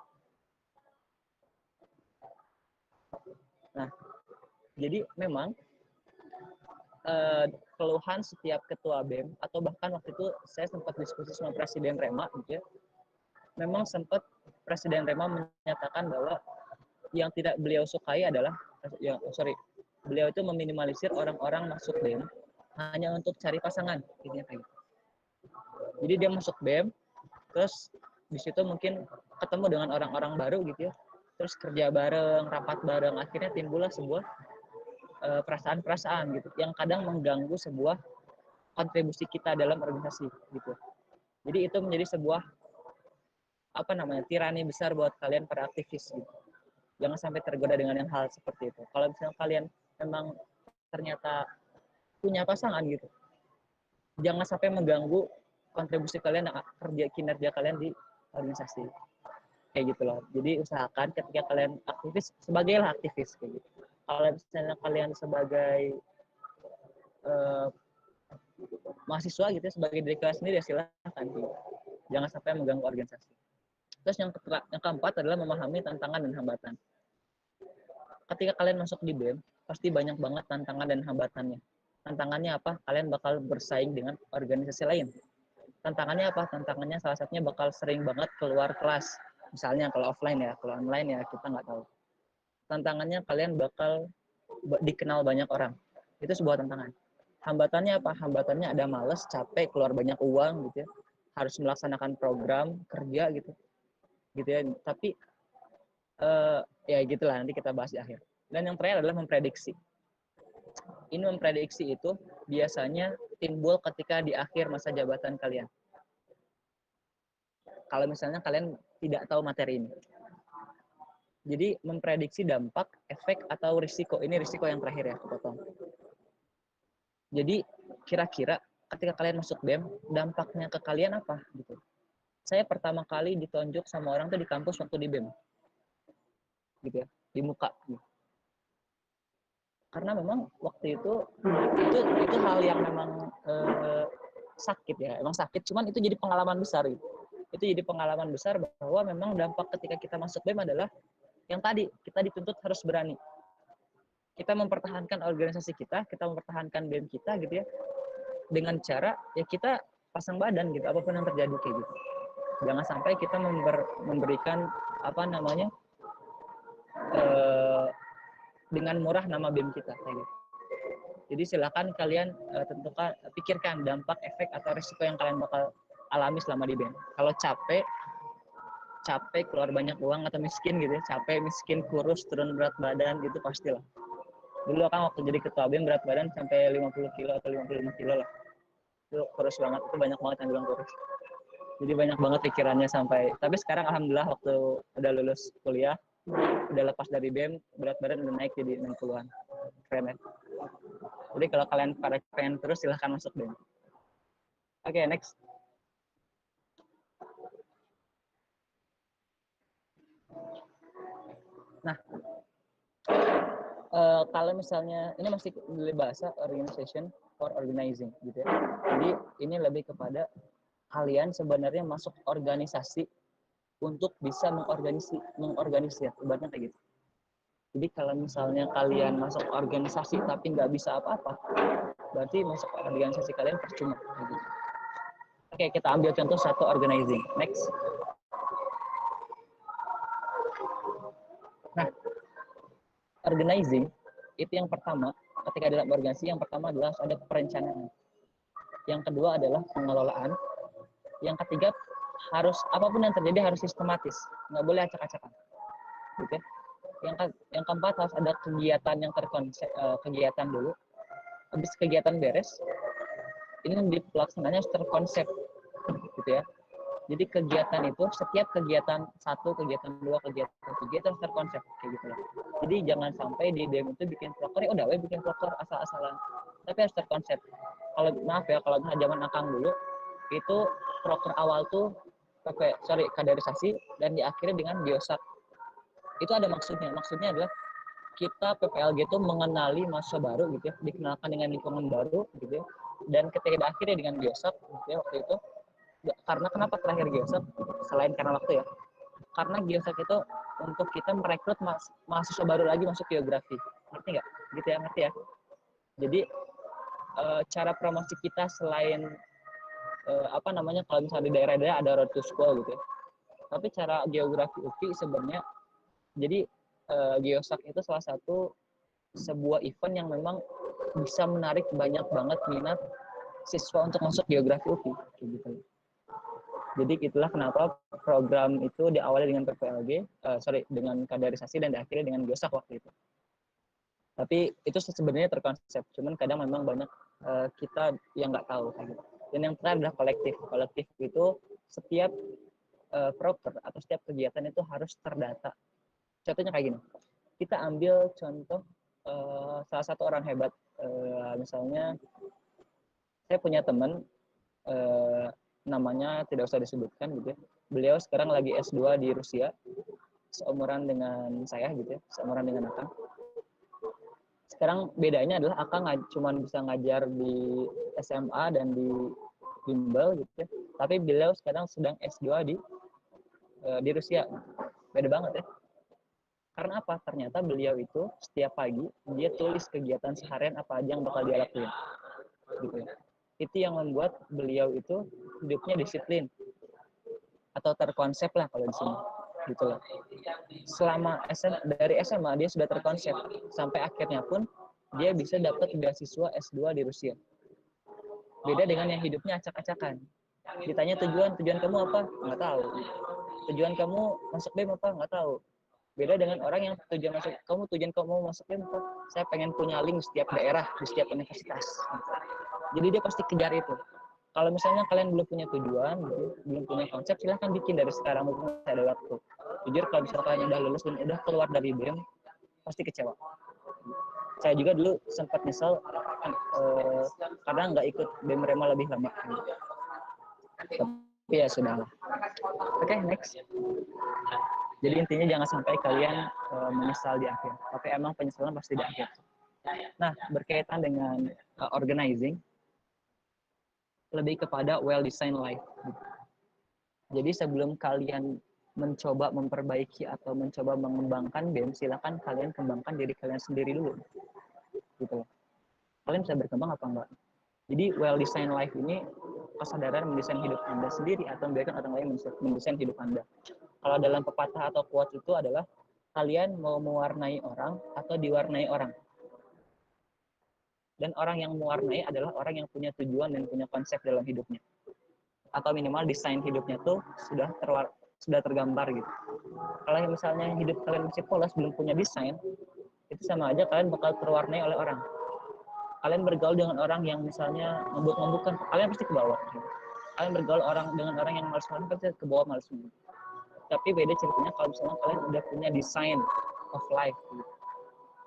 Nah, jadi memang keluhan setiap ketua BEM atau bahkan waktu itu saya sempat diskusi sama Presiden Rema gitu ya. Memang sempat Presiden Rema menyatakan bahwa yang tidak beliau sukai adalah beliau itu meminimalisir orang-orang masuk BEM hanya untuk cari pasangan gitu. Jadi dia masuk BEM terus di situ mungkin ketemu dengan orang-orang baru gitu ya. Terus kerja bareng, rapat bareng, akhirnya timbullah sebuah perasaan-perasaan gitu yang kadang mengganggu sebuah kontribusi kita dalam organisasi gitu. Jadi itu menjadi sebuah tirani besar buat kalian para aktivis gitu. Jangan sampai tergoda dengan yang hal seperti itu. Kalau misalnya kalian memang ternyata punya pasangan gitu, jangan sampai mengganggu kontribusi kalian dan kinerja kalian di organisasi. Kayak gitu loh. Jadi usahakan ketika kalian aktivis, sebagailah aktivis kayak gitu. Kalau misalnya kalian sebagai mahasiswa gitu ya, sebagai diri kalian sendiri ya silahkan gitu. Jangan sampai mengganggu organisasi. Terus yang keempat adalah memahami tantangan dan hambatan. Ketika kalian masuk di BEM, pasti banyak banget tantangan dan hambatannya. Tantangannya apa? Kalian bakal bersaing dengan organisasi lain. Tantangannya apa? Tantangannya salah satunya bakal sering banget keluar kelas. Misalnya kalau offline ya, kalau online ya kita nggak tahu. Tantangannya kalian bakal dikenal banyak orang. Itu sebuah tantangan. Hambatannya apa? Hambatannya ada males, capek, keluar banyak uang gitu ya. Harus melaksanakan program kerja gitu ya. Tapi ya gitulah, nanti kita bahas di akhir. Dan yang terakhir adalah memprediksi. Ini memprediksi itu biasanya timbul ketika di akhir masa jabatan kalian. Kalau misalnya kalian tidak tahu materi ini. Jadi memprediksi dampak, efek, atau risiko. Ini risiko yang terakhir ya, kepotong. Jadi kira-kira ketika kalian masuk BEM, dampaknya ke kalian apa? Gitu. Saya pertama kali ditonjok sama orang tuh di kampus waktu di BEM. Gitu ya, di muka. Gitu. Karena memang waktu itu hal yang memang sakit ya, emang sakit. Cuman itu jadi pengalaman besar gitu. Itu jadi pengalaman besar bahwa memang dampak ketika kita masuk BEM adalah yang tadi, kita dituntut harus berani. Kita mempertahankan organisasi kita mempertahankan BEM kita gitu ya, dengan cara ya kita pasang badan gitu, apapun yang terjadi kayak gitu. Jangan sampai kita memberikan dengan murah nama BEM kita kayak gitu. Jadi silakan kalian tentukan, pikirkan dampak, efek, atau risiko yang kalian bakal alami selama di BEM. Kalau capek, keluar banyak uang, atau miskin gitu ya, capek, miskin, kurus, turun berat badan, itu pastilah. Dulu kan waktu jadi ketua BEM berat badan sampai 50 kilo atau 55 kilo lah. Itu kurus banget, itu banyak banget yang bilang kurus. Jadi banyak banget pikirannya sampai, tapi sekarang alhamdulillah waktu udah lulus kuliah, udah lepas dari BEM, berat badan udah naik jadi 60-an. Keren ya. Jadi kalau kalian pada pengen terus, silahkan masuk BEM. Oke, next. Nah, kalau misalnya ini masih dari bahasa organization for organizing gitu ya. Jadi ini lebih kepada kalian sebenarnya masuk organisasi untuk bisa mengorganisir, ibaratnya kayak gitu. Jadi kalau misalnya kalian masuk organisasi tapi nggak bisa apa-apa, berarti masuk organisasi kalian percuma. Gitu. Oke, kita ambil contoh satu organizing. Next. Nah, organizing itu yang pertama, ketika dalam organisasi yang pertama adalah ada perencanaan. Yang kedua adalah pengelolaan. Yang ketiga harus apapun yang terjadi harus sistematis, nggak boleh acak-acakan. Gitu ya. Yang keempat harus ada kegiatan yang terkonsep, kegiatan dulu. Habis kegiatan beres, ini di pelaksanaannya harus terkonsep, gitu ya. Jadi kegiatan itu setiap kegiatan 1, kegiatan 2, kegiatan 3 itu harus terkonsep kayak gitu loh. Jadi jangan sampai di BEM itu bikin proker, udah bikin proker asal-asalan. Tapi harus terkonsep. Kalau maaf ya, kalau zaman Akang dulu itu proker awal tuh kaderisasi dan diakhiri dengan biosak. Itu ada maksudnya. Maksudnya adalah kita PPLG itu mengenali mahasiswa baru gitu ya, dikenalkan dengan lingkungan baru gitu ya, dan ketika akhirnya dengan Geosak gitu ya waktu itu. Karena kenapa terakhir Geosak selain karena waktu ya, karena Geosak itu untuk kita merekrut mahasiswa baru lagi masuk geografi, ngerti nggak? Gitu ya, ngerti ya. Jadi cara promosi kita selain kalau misalnya di daerah-daerah ada road to school gitu ya, tapi cara geografi UPI sebenarnya, jadi Geosak itu salah satu sebuah event yang memang bisa menarik banyak banget minat siswa untuk masuk geografi UPI gitu. Jadi itulah kenapa program itu diawali dengan PPLG, dengan kaderisasi dan diakhiri dengan Geosak waktu itu. Tapi itu sebenarnya terkonsep, cuman kadang memang banyak kita yang nggak tahu kayak gitu. Dan yang terakhir adalah kolektif. Kolektif itu setiap proker atau setiap kegiatan itu harus terdata. Contohnya kayak gini. Kita ambil contoh salah satu orang hebat, misalnya saya punya teman namanya tidak usah disebutkan gitu ya. Beliau sekarang lagi S2 di Rusia, seumuran dengan saya gitu ya, seumuran dengan Akang. Sekarang bedanya adalah Akang cuma bisa ngajar di SMA dan di bimbel gitu ya, tapi beliau sekarang sedang S2 di Rusia. Beda banget ya. Karena apa? Ternyata beliau itu setiap pagi dia tulis kegiatan seharian apa aja yang bakal dia lakuin. Gitu ya. Itu yang membuat beliau itu hidupnya disiplin atau terkonsep lah kalau di sini, gitu loh. Selama dari SMA dia sudah terkonsep, sampai akhirnya pun dia bisa dapat beasiswa S2 di Rusia. Beda dengan yang hidupnya acak-acakan. Ditanya tujuan kamu apa? Nggak tahu. Tujuan kamu masuk BEM apa? Nggak tahu. Beda dengan orang yang tujuan kamu masuk BEM apa? Saya pengen punya link di setiap daerah, di setiap universitas. Jadi dia pasti kejar itu. Kalau misalnya kalian belum punya tujuan, gitu, belum punya konsep, silahkan bikin dari sekarang, mungkin ada waktu. Jujur kalau misalnya kalian udah lulus dan udah keluar dari BEM, pasti kecewa. Saya juga dulu sempat nyesel karena nggak ikut BEM Rema lebih lama. Tapi ya sudah. Oke, next. Jadi intinya jangan sampai kalian menyesal di akhir, tapi emang penyesalan pasti di akhir. Nah, berkaitan dengan organizing, lebih kepada well-designed life. Jadi sebelum kalian mencoba memperbaiki atau mencoba mengembangkan BEM, silakan kalian kembangkan diri kalian sendiri dulu. Gitu. Kalian bisa berkembang apa enggak? Jadi well-designed life ini kesadaran mendesain hidup Anda sendiri atau membiarkan orang lain mendesain hidup Anda. Kalau dalam pepatah atau quotes itu adalah kalian mau mewarnai orang atau diwarnai orang. Dan orang yang mewarnai adalah orang yang punya tujuan dan punya konsep dalam hidupnya. Atau minimal desain hidupnya tuh sudah tergambar gitu. Kalau misalnya hidup kalian masih polos, belum punya desain, itu sama aja kalian bakal terwarnai oleh orang. Kalian bergaul dengan orang yang misalnya ngebut-ngebutkan, kalian pasti ke bawah. Gitu. Kalian bergaul dengan orang yang malas-malasan, pasti ke bawah malas. Tapi beda ceritanya kalau misalnya kalian udah punya design of life. Gitu.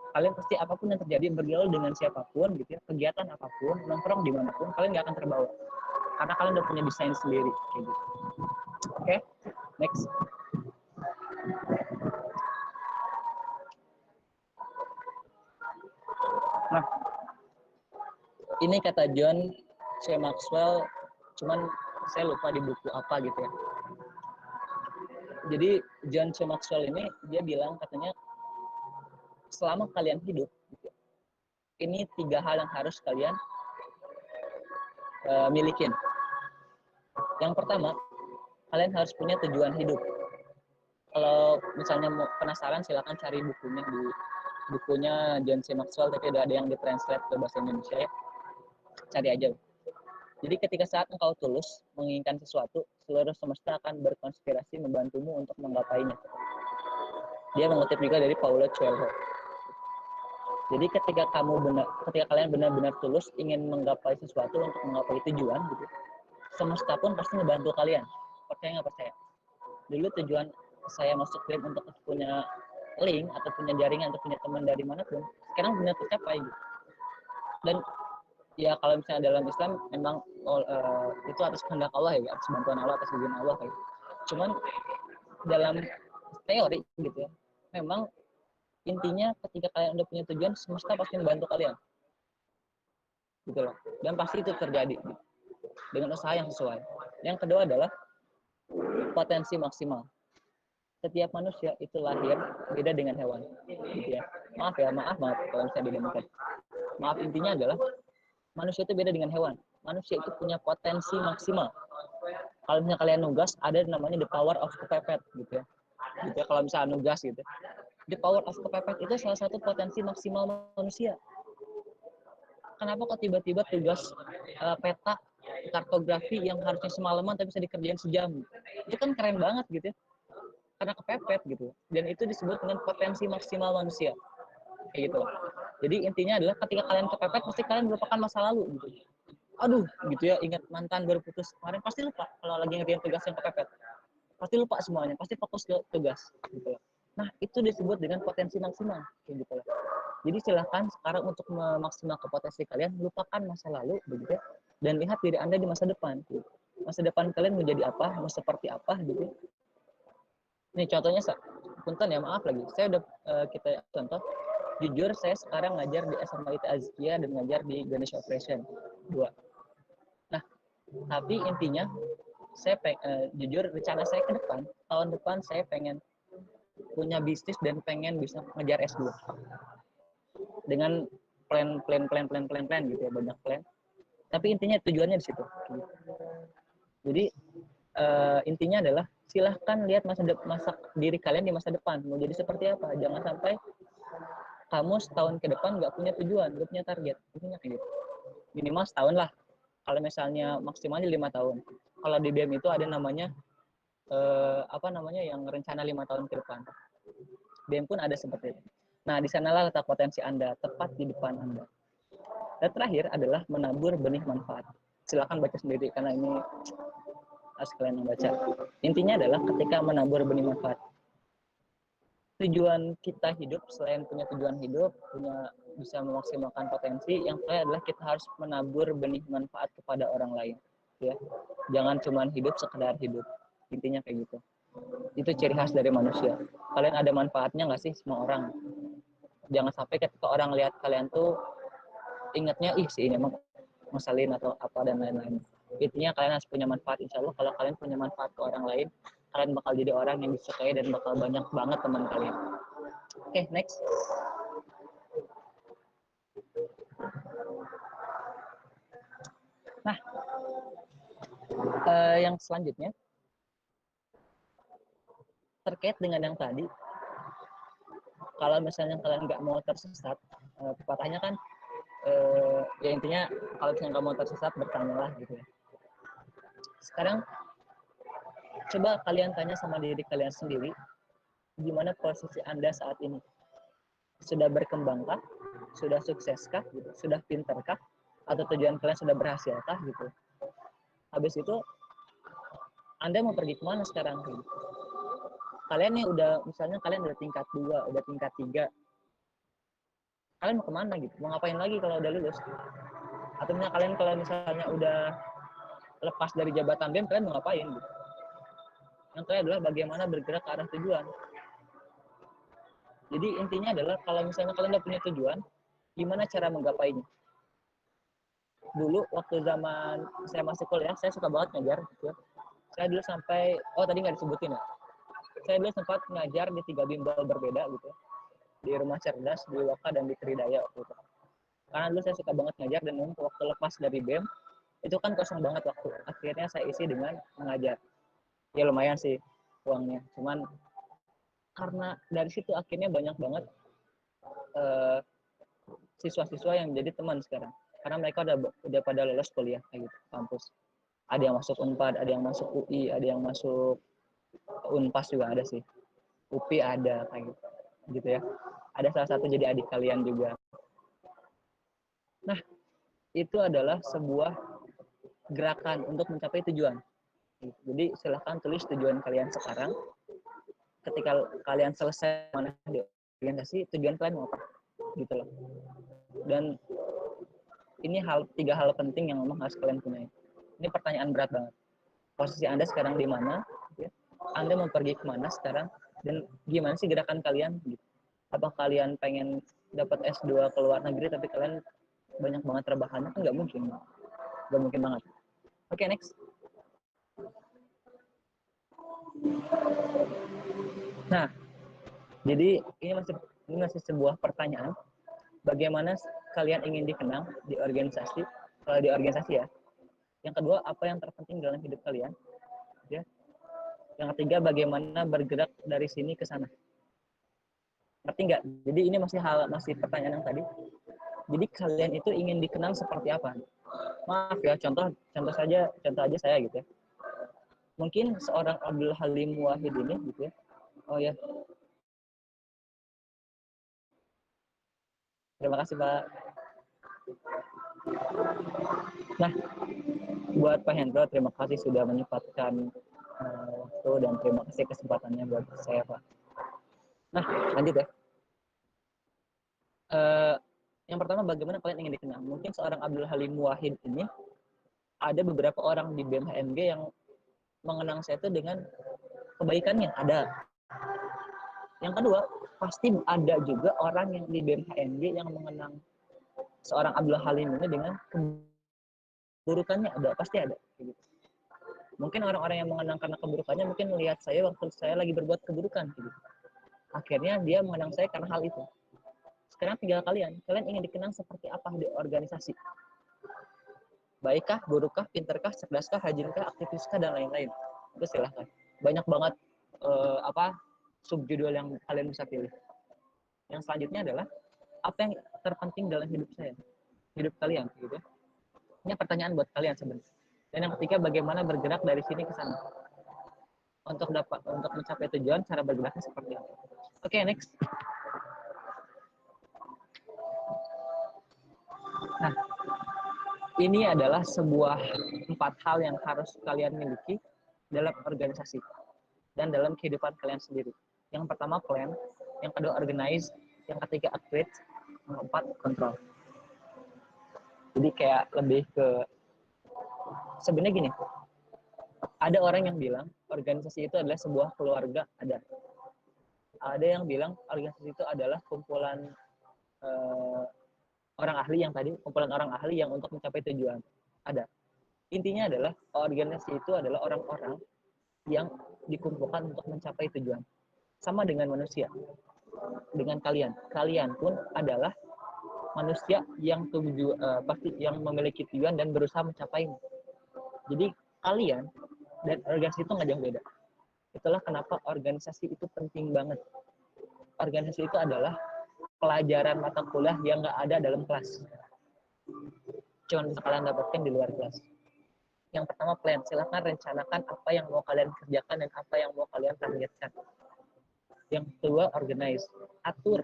Kalian pasti apapun yang terjadi, bergaul dengan siapapun gitu ya, kegiatan apapun, nongkrong dimanapun, kalian nggak akan terbawa karena kalian udah punya desain sendiri kayak gitu. Oke, next. Nah, ini kata John C. Maxwell, cuman saya lupa di buku apa gitu ya. Jadi John C. Maxwell ini dia bilang katanya selama kalian hidup, ini 3 hal yang harus kalian milikin. Yang pertama, kalian harus punya tujuan hidup. Kalau misalnya mau penasaran, silakan cari bukunya John C. Maxwell, tapi udah ada yang ditranslate ke bahasa Indonesia ya. Cari aja. Jadi ketika saat engkau tulus menginginkan sesuatu, seluruh semesta akan berkonspirasi membantumu untuk menggapainya. Dia mengutip juga dari Paulo Coelho. Jadi ketika kalian benar-benar tulus ingin menggapai sesuatu untuk menggapai tujuan, gitu, semesta pun pasti ngebantu kalian. Percaya nggak percaya? Dulu tujuan saya masuk BEM untuk punya link atau punya jaringan atau punya teman dari mana pun, sekarang benar tercapai gitu. Dan ya kalau misalnya dalam Islam memang itu atas kehendak Allah ya, atas bantuan Allah, atas izin Allah kayak. Cuman dalam teori gitu ya, memang intinya ketika kalian udah punya tujuan, semesta pasti membantu kalian. Gitu loh. Dan pasti itu terjadi dengan usaha yang sesuai. Yang kedua adalah potensi maksimal. Setiap manusia itu lahir beda dengan hewan, gitu ya. Maaf kalau misalnya didengarkan. Maaf, intinya adalah manusia itu beda dengan hewan. Manusia itu punya potensi maksimal. Kalau misalnya kalian nugas, ada namanya the power of kepepet, gitu ya. Gitu ya, kalau misalnya nugas gitu. The power of kepepet itu salah satu potensi maksimal manusia. Kenapa kok tiba-tiba tugas peta kartografi yang harusnya semalaman tapi bisa dikerjain sejam? Itu kan keren banget gitu ya. Karena kepepet gitu. Dan itu disebut dengan potensi maksimal manusia. Kayak gitu. Jadi intinya adalah ketika kalian kepepet, pasti kalian melupakan masa lalu gitu. Aduh, gitu ya, ingat mantan baru putus kemarin, pasti lupa kalau lagi ngerjain tugas yang kepepet. Pasti lupa semuanya, pasti fokus ke tugas gitu. Nah, itu disebut dengan potensi maksimal kayak gitu. Jadi silahkan sekarang untuk memaksimalkan potensi kalian, lupakan masa lalu begitu ya, dan lihat diri Anda di masa depan. Gitu. Masa depan kalian menjadi apa, mau seperti apa gitu. Nih contohnya, punten ya, maaf lagi. Saya udah kita contoh. Jujur saya sekarang ngajar di SMA IT Azkia dan ngajar di Ganesha Operation 2. Nah, tapi intinya saya jujur rencana saya ke depan, tahun depan saya pengen punya bisnis dan pengen bisa ngejar S2. Dengan plan gitu ya, banyak plan. Tapi intinya tujuannya di situ. Jadi intinya adalah silahkan lihat masa diri kalian di masa depan mau jadi seperti apa. Jangan sampai kamu setahun ke depan nggak punya tujuan, nggak punya target. Intinya kayak gitu. Minimal setahun lah. Kalau misalnya maksimalnya 5 tahun. Kalau di BEM itu ada namanya yang rencana 5 tahun ke depan. BEM pun ada seperti itu. Nah, di sanalah letak potensi Anda, tepat di depan Anda. Dan terakhir adalah menabur benih manfaat. Silakan baca sendiri karena ini harus kalian membaca. Intinya adalah ketika menabur benih manfaat. Tujuan kita hidup, selain punya tujuan hidup, bisa memaksimalkan potensi, yang kedua adalah kita harus menabur benih manfaat kepada orang lain. Ya, jangan cuma hidup sekedar hidup. Intinya kayak gitu. Itu ciri khas dari manusia. Kalian ada manfaatnya nggak sih semua orang? Jangan sampai ketika orang lihat kalian tuh ingatnya, ih si ini emang ngeselin atau apa dan lain-lain. Intinya kalian harus punya manfaat. Insya Allah kalau kalian punya manfaat ke orang lain, kalian bakal jadi orang yang disukai dan bakal banyak banget teman kalian. Oke, next. Nah, yang selanjutnya terkait dengan yang tadi, kalau misalnya kalian nggak mau tersesat, pepatahnya kan ya intinya kalau misalnya nggak mau tersesat, bertanyalah gitu ya. Sekarang coba kalian tanya sama diri kalian sendiri, gimana posisi Anda saat ini? Sudah berkembangkah? Sudah sukseskah? Gitu? Sudah pintarkah? Atau tujuan kalian sudah berhasilkah? Gitu. Habis itu, Anda mau pergi kemana sekarang? Gitu. Kalian nih misalnya kalian udah tingkat 2, udah tingkat 3. Kalian mau kemana gitu? Mau ngapain lagi kalau udah lulus? Atau misalnya kalian kalau misalnya udah lepas dari jabatan BEM, kalian mau ngapain gitu? Yang kedua adalah bagaimana bergerak ke arah tujuan. Jadi intinya adalah kalau misalnya kalian udah punya tujuan, gimana cara menggapainya? Dulu waktu zaman saya masih kuliah, saya suka banget ngajar. Gitu. Saya dulu sampai, tadi nggak disebutin ya. Saya dulu sempat ngajar di 3 bimbel berbeda gitu. Di Rumah Cerdas, di Waka, dan di Tridaya waktu itu. Karena dulu saya suka banget ngajar, dan waktu lepas dari BEM, itu kan kosong banget waktu. Akhirnya saya isi dengan mengajar. Ya lumayan sih uangnya, cuman karena dari situ akhirnya banyak banget siswa-siswa yang jadi teman sekarang, karena mereka udah pada lulus kuliah kayak gitu, kampus. Ada yang masuk Unpad, ada yang masuk UI, ada yang masuk Unpas juga ada sih, UPI ada kayak gitu ya. Ada salah satu jadi adik kalian juga. Nah, itu adalah sebuah gerakan untuk mencapai tujuan. Jadi silahkan tulis tujuan kalian sekarang. Ketika kalian selesai mana di organisasi, tujuan kalian mau apa? Gitu loh. Dan ini 3 hal penting yang memang harus kalian punya. Ini pertanyaan berat banget. Posisi Anda sekarang di mana? Ya? Anda mau pergi kemana sekarang? Dan gimana sih gerakan kalian? Gitu. Apa kalian pengen dapat S2 ke luar negeri tapi kalian banyak banget rebahannya? Kan nggak mungkin banget. Oke, next. Nah, jadi ini masih sebuah pertanyaan. Bagaimana kalian ingin dikenang di organisasi? Kalau di organisasi ya. Yang kedua, apa yang terpenting dalam hidup kalian? Ya. Yang ketiga, bagaimana bergerak dari sini ke sana? Ngerti nggak? Jadi ini masih pertanyaan yang tadi. Jadi kalian itu ingin dikenal seperti apa? Maaf ya, contoh aja saya gitu ya. Mungkin seorang Abdul Halim Wahid ini gitu ya. Oh ya. Terima kasih, Pak. Nah, buat Pak Hendro, terima kasih sudah menyempatkan waktu dan terima kasih kesempatannya buat saya, Pak. Nah, lanjut ya. Yang pertama, bagaimana kalian ingin dikenal? Mungkin seorang Abdul Halim Wahid ini ada beberapa orang di BEM HMG yang mengenang saya itu dengan kebaikannya, ada. Yang kedua, pasti ada juga orang yang di BEM HMG yang mengenang seorang Abdul Halim ini dengan keburukannya, ada, pasti ada. Gitu. Mungkin orang-orang yang mengenang karena keburukannya mungkin melihat saya waktu saya lagi berbuat keburukan. Gitu. Akhirnya dia mengenang saya karena hal itu. Sekarang tinggal kalian ingin dikenang seperti apa di organisasi? Baikkah, burukkah, pinterkah, cerdaskah, rajinkkah, aktiviskah, dan lain-lain. Itu silahkan. Banyak banget subjudul yang kalian bisa pilih. Yang selanjutnya adalah apa yang terpenting dalam hidup saya, hidup kalian, gitu. Ini pertanyaan buat kalian sebenarnya. Dan yang ketiga, bagaimana bergerak dari sini ke sana. Untuk mencapai tujuan, cara bergeraknya seperti apa. Oke, next. Nah, ini adalah sebuah 4 hal yang harus kalian miliki dalam organisasi dan dalam kehidupan kalian sendiri. Yang pertama plan, yang kedua organize, yang ketiga activate, yang keempat control. Jadi kayak lebih ke sebenarnya gini. Ada orang yang bilang organisasi itu adalah sebuah keluarga, ada. Ada yang bilang organisasi itu adalah kumpulan orang ahli yang tadi, kumpulan orang ahli yang untuk mencapai tujuan. Ada. Intinya adalah organisasi itu adalah orang-orang yang dikumpulkan untuk mencapai tujuan. Sama dengan manusia. Dengan kalian. Kalian pun adalah manusia yang pasti yang memiliki tujuan dan berusaha mencapainya. Jadi kalian dan organisasi itu nggak jauh beda. Itulah kenapa organisasi itu penting banget. Organisasi itu adalah pelajaran mata kuliah yang nggak ada dalam kelas. Cuma bisa kalian dapatkan di luar kelas. Yang pertama plan, silahkan rencanakan apa yang mau kalian kerjakan dan apa yang mau kalian targetkan. Yang kedua organize, atur,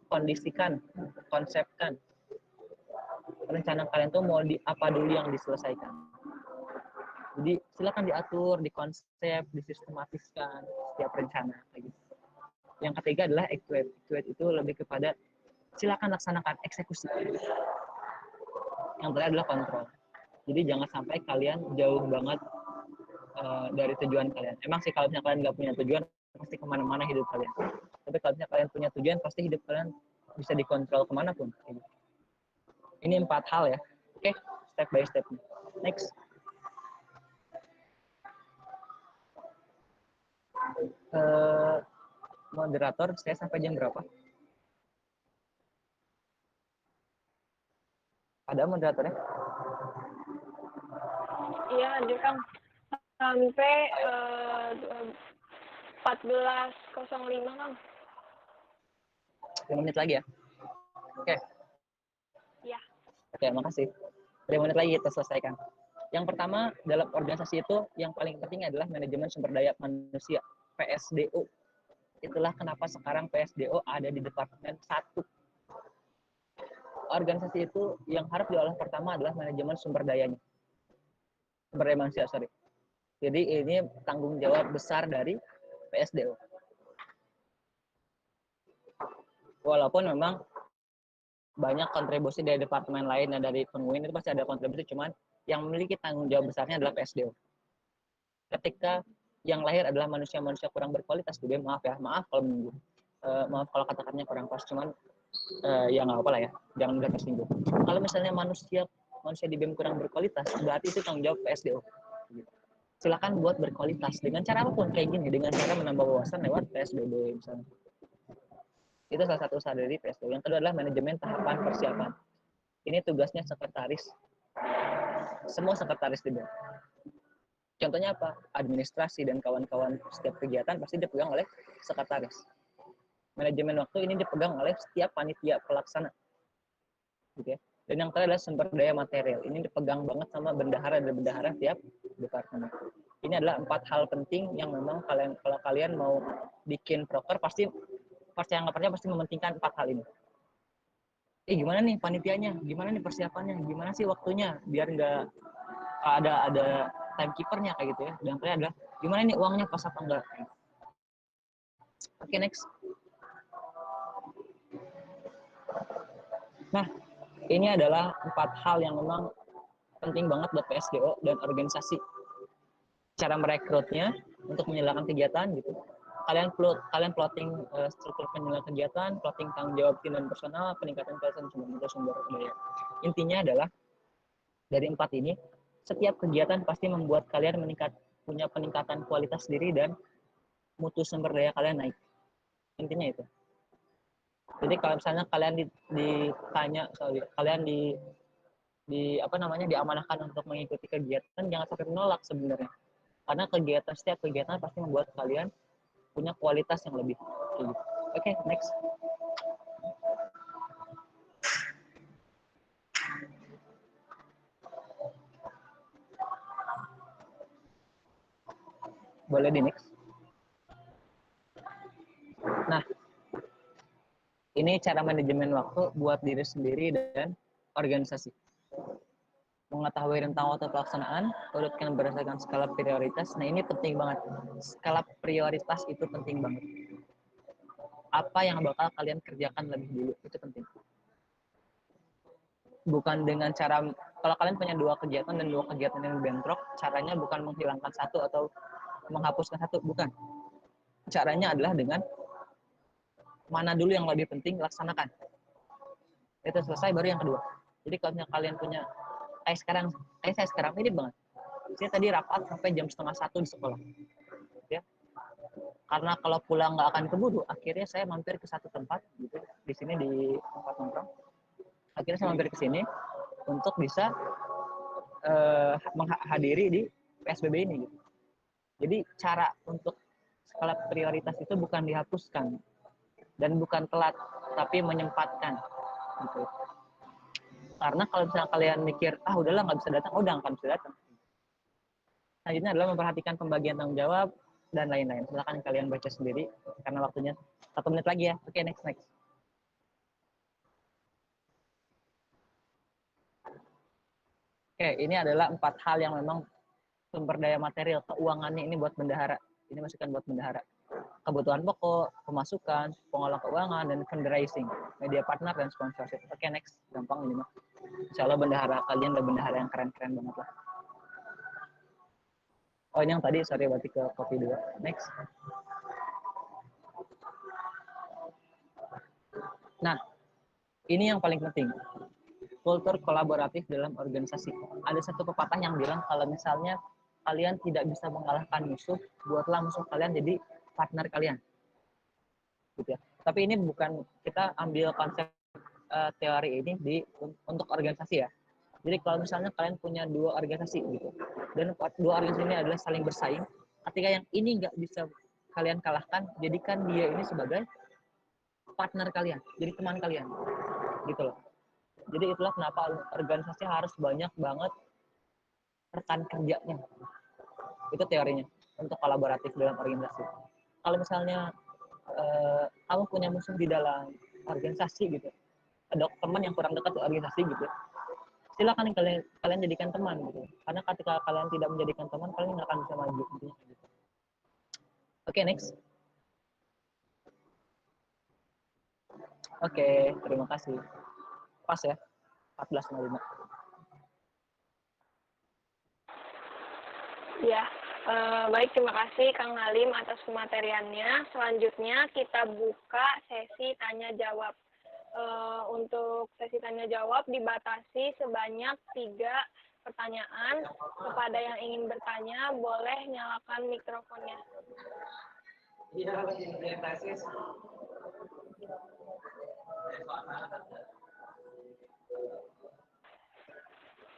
kondisikan, konsepkan. Rencana kalian tuh mau apa dulu yang diselesaikan. Jadi silahkan diatur, dikonsep, disistematiskan setiap rencana kayak gitu. Yang ketiga adalah actuate. Actuate itu lebih kepada silakan laksanakan eksekusi. Yang terakhir adalah kontrol. Jadi jangan sampai kalian jauh banget dari tujuan kalian. Emang sih kalau misalnya kalian nggak punya tujuan, pasti kemana-mana hidup kalian. Tapi kalau misalnya kalian punya tujuan, pasti hidup kalian bisa dikontrol kemanapun. Ini 4 hal ya. Oke, step by step. Next. Moderator, saya sampai jam berapa? Ada moderatornya? Iya, ada Kang. Sampai 14.05 Kang. 5 menit lagi ya? Oke. Iya. Oke, makasih. 5 menit lagi kita selesaikan. Yang pertama, dalam organisasi itu yang paling penting adalah manajemen sumber daya manusia, PSDO. Itulah kenapa sekarang PSDO ada di Departemen 1. Organisasi itu yang harus diolah pertama adalah manajemen sumber dayanya. Sumber daya manusia, sorry. Jadi ini tanggung jawab besar dari PSDO. Walaupun memang banyak kontribusi dari departemen lain dan dari penguin itu pasti ada kontribusi, cuman yang memiliki tanggung jawab besarnya adalah PSDO. Ketika yang lahir adalah manusia-manusia kurang berkualitas, maaf kalau menunggu. maaf kalau kata-katanya kurang pas, cuman ya nggak apa lah ya, jangan mudah tersinggung. Kalau misalnya manusia di BEM kurang berkualitas, berarti itu tanggung jawab PSDO. Silakan buat berkualitas dengan cara apapun, kayak gini, dengan cara menambah wawasan lewat PSBB misalnya. Itu salah satu usaha dari PSDO. Yang kedua adalah manajemen tahapan persiapan. Ini tugasnya sekretaris. Semua sekretaris di BEM. Contohnya apa? Administrasi dan kawan-kawan setiap kegiatan pasti dipegang oleh sekretaris. Manajemen waktu ini dipegang oleh setiap panitia pelaksana. Gitu ya. Dan yang terakhir adalah sumber daya material. Ini dipegang banget sama bendahara dan bendahara tiap departemen. Ini adalah 4 hal penting yang memang kalau kalian mau bikin proker pasti yang nggak percaya pasti mementingkan 4 hal ini. Gimana nih panitianya? Gimana nih persiapannya? Gimana sih waktunya? Biar nggak ada timekeepernya kayak gitu ya. Dan yang terakhir adalah gimana nih uangnya pas apa enggak? Oke, next. Nah, ini adalah 4 hal yang memang penting banget buat PSDO dan organisasi. Cara merekrutnya untuk menyelenggarakan kegiatan gitu. Kalian plotting struktur penyelenggaraan kegiatan, plotting tanggung jawab tim dan personal, peningkatan kualitas sumber daya. Intinya adalah dari 4 ini, setiap kegiatan pasti membuat kalian punya peningkatan kualitas diri dan mutu sumber daya kalian naik. Intinya itu. Jadi kalau misalnya kalian diamanahkan untuk mengikuti kegiatan, jangan sampai menolak sebenarnya. Karena setiap kegiatan pasti membuat kalian punya kualitas yang lebih. Oke, next. Boleh di next. Nah, ini cara manajemen waktu buat diri sendiri dan organisasi. Mengetahui rentang waktu pelaksanaan, urutkan berdasarkan skala prioritas. Nah, ini penting banget. Skala prioritas itu penting banget. Apa yang bakal kalian kerjakan lebih dulu, itu penting. Bukan dengan cara, kalau kalian punya 2 kegiatan dan 2 kegiatan yang bentrok, caranya bukan menghilangkan satu atau menghapuskan satu, bukan. Caranya adalah dengan mana dulu yang lebih penting, laksanakan. Itu selesai, baru yang kedua. Jadi kalau kalian punya, saya sekarang ini banget. Saya tadi rapat sampai jam 12:30 di sekolah. Ya. Karena kalau pulang nggak akan keburu, akhirnya saya mampir ke satu tempat, gitu, di sini di tempat nongkrong. Akhirnya saya mampir ke sini untuk bisa menghadiri di PSBB ini. Gitu. Jadi cara untuk skala prioritas itu bukan dihapuskan dan bukan telat, tapi menyempatkan. Gitu. Karena kalau misalnya kalian mikir, udahlah nggak bisa datang, udah nggak bisa datang. Selanjutnya adalah memperhatikan pembagian tanggung jawab dan lain-lain. Silakan kalian baca sendiri karena waktunya 1 menit lagi ya. Oke, next. Oke, ini adalah 4 hal yang memang sumber daya material, keuangannya ini buat bendahara. Ini masukan buat bendahara. Kebutuhan pokok, pemasukan, pengelolaan keuangan, dan fundraising, media partner, dan sponsorship. Oke, next. Gampang ini mah. Insya Allah bendahara kalian adalah bendahara yang keren-keren banget lah. Oh, ini yang tadi, sorry, berarti ke copy dulu. Next. Nah, ini yang paling penting. Kultur kolaboratif dalam organisasi. Ada satu pepatah yang bilang kalau misalnya kalian tidak bisa mengalahkan musuh, buatlah musuh kalian jadi partner kalian. Gitu ya. Tapi ini bukan, kita ambil konsep teori ini untuk organisasi ya. Jadi kalau misalnya kalian punya 2 organisasi gitu, dan 2 organisasi ini adalah saling bersaing, ketika yang ini nggak bisa kalian kalahkan, jadikan dia ini sebagai partner kalian, jadi teman kalian, gitu loh. Jadi itulah kenapa organisasi harus banyak banget rekan kerjanya. Itu teorinya untuk kolaboratif dalam organisasi. Kalau misalnya kamu punya musuh di dalam organisasi gitu, ada teman yang kurang dekat di organisasi gitu, silakan kalian jadikan teman gitu. Karena ketika kalian tidak menjadikan teman, kalian nggak akan bisa maju gitu. Oke, next. Oke, terima kasih. Pas ya, 14:05. Ya, Baik, terima kasih Kang Halim atas pemateriannya. Selanjutnya kita buka sesi tanya-jawab. Untuk sesi tanya-jawab dibatasi sebanyak 3 pertanyaan. Kepada yang ingin bertanya, boleh nyalakan mikrofonnya.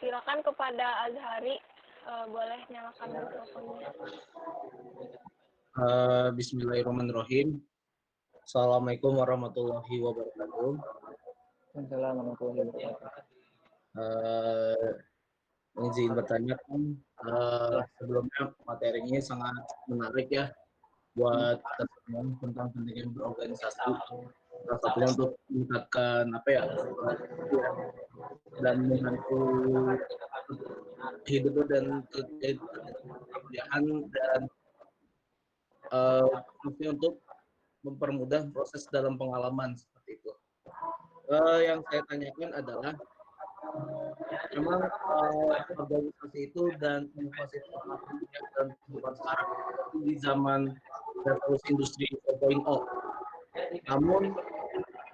Silakan kepada Azhari, boleh nyalakan mikrofonnya. Bismillahirrahmanirrahim. Assalamualaikum warahmatullahi wabarakatuh. Assalamualaikum warahmatullahi wabarakatuh. Izin bertanya kan, sebelumnya materi ini sangat menarik ya buat kita semua tentang pentingnya berorganisasi. Salah satunya untuk meningkatkan dan membantu kehidupan dan kerjaan dan maksudnya untuk mempermudah proses dalam pengalaman seperti itu. Yang saya tanyakan adalah memang organisasi itu dan inovasi itu sangat penting dalam kehidupan sekarang di zaman revolusi industri 4.0. Namun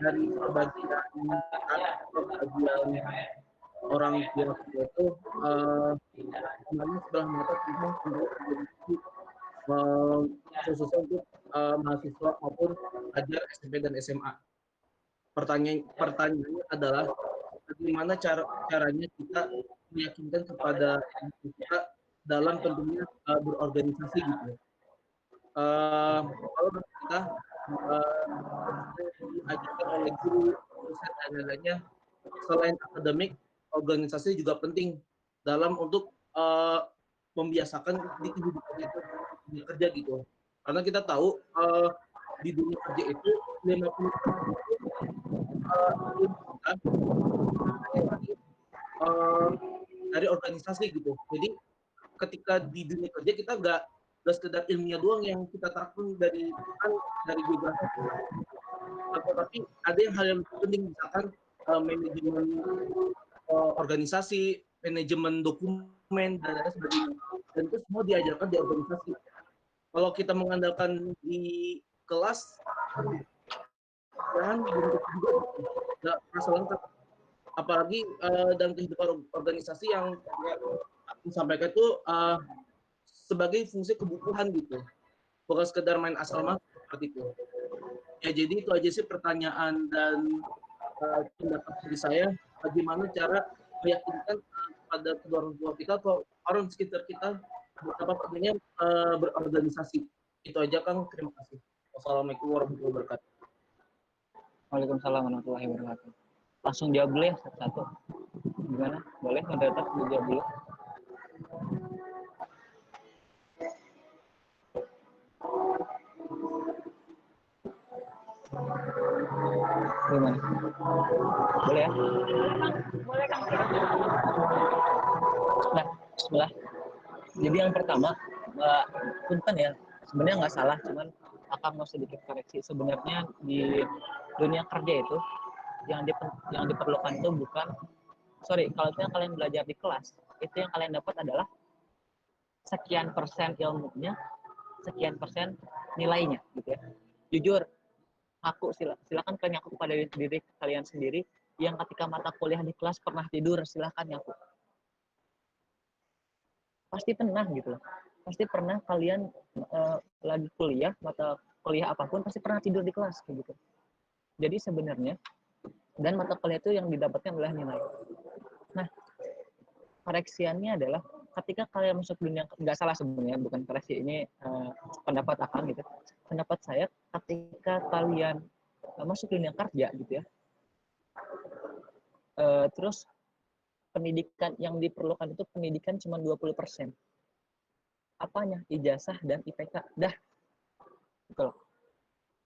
dari sebagian orang tua itu sebenarnya setelah mata tentang organisasi khususnya untuk mahasiswa maupun pelajar SMP dan SMA. Pertanyaannya adalah bagaimana caranya kita meyakinkan kepada kita dalam tentunya berorganisasi gitu. Kalau kita diajarkan oleh guru, dosen dan lain-lainnya, selain akademik, organisasi juga penting dalam untuk membiasakan di kehidupan itu dunia kerja gitu. Karena kita tahu di dunia kerja itu 50% dari organisasi gitu. Jadi ketika di dunia kerja kita nggak sekedar ilmiah doang yang kita terapkan dari geografi, tapi ada hal yang penting misalkan manajemen organisasi, manajemen dokumen dan lain sebagainya. Dan itu semua diajarkan di organisasi. Kalau kita mengandalkan di kelas, dan nggak merasa lengkap. Apalagi dalam kehidupan organisasi yang aku sampaikan itu sebagai fungsi kebutuhan gitu, bukan sekedar main asal masuk seperti itu. Ya jadi itu aja sih pertanyaan dan pendapat dari saya, bagaimana cara meyakinkan pada kedua orang tua kita atau orang sekitar kita betapa pentingnya berorganisasi. Itu aja Kang, terima kasih. Wassalamualaikum warahmatullahi wabarakatuh. Waalaikumsalam warahmatullahi wabarakatuh. Langsung jawab dulu ya satu-satu. Gimana? Boleh moderator dijawab dulu? Gimana? Boleh ya? Boleh Kang. Nah, bismillah. Jadi yang pertama, punten ya, sebenarnya nggak salah, cuman akan mau sedikit koreksi. Sebenarnya di dunia kerja itu yang diperlukan itu bukan, kalau itu yang kalian belajar di kelas, itu yang kalian dapat adalah sekian persen ilmunya, sekian persen nilainya, gitu ya. Jujur, silakan kalian ngaku pada diri kalian sendiri yang ketika mata kuliah di kelas pernah tidur, silakan ngaku. Pasti pernah gitu loh. Pasti pernah kalian lagi kuliah, mata kuliah apapun pasti pernah tidur di kelas kayak gitu. Jadi sebenarnya dan mata kuliah itu yang didapatkan adalah nilai. Nah, koreksiannya adalah ketika kalian masuk dunia, nggak salah sebenarnya, bukan koreksi ini pendapat Akang gitu. Pendapat saya ketika kalian masuk dunia kerja gitu ya, terus pendidikan yang diperlukan itu pendidikan cuma 20%. Apanya? Ijazah dan IPK. Dah. Gitu loh.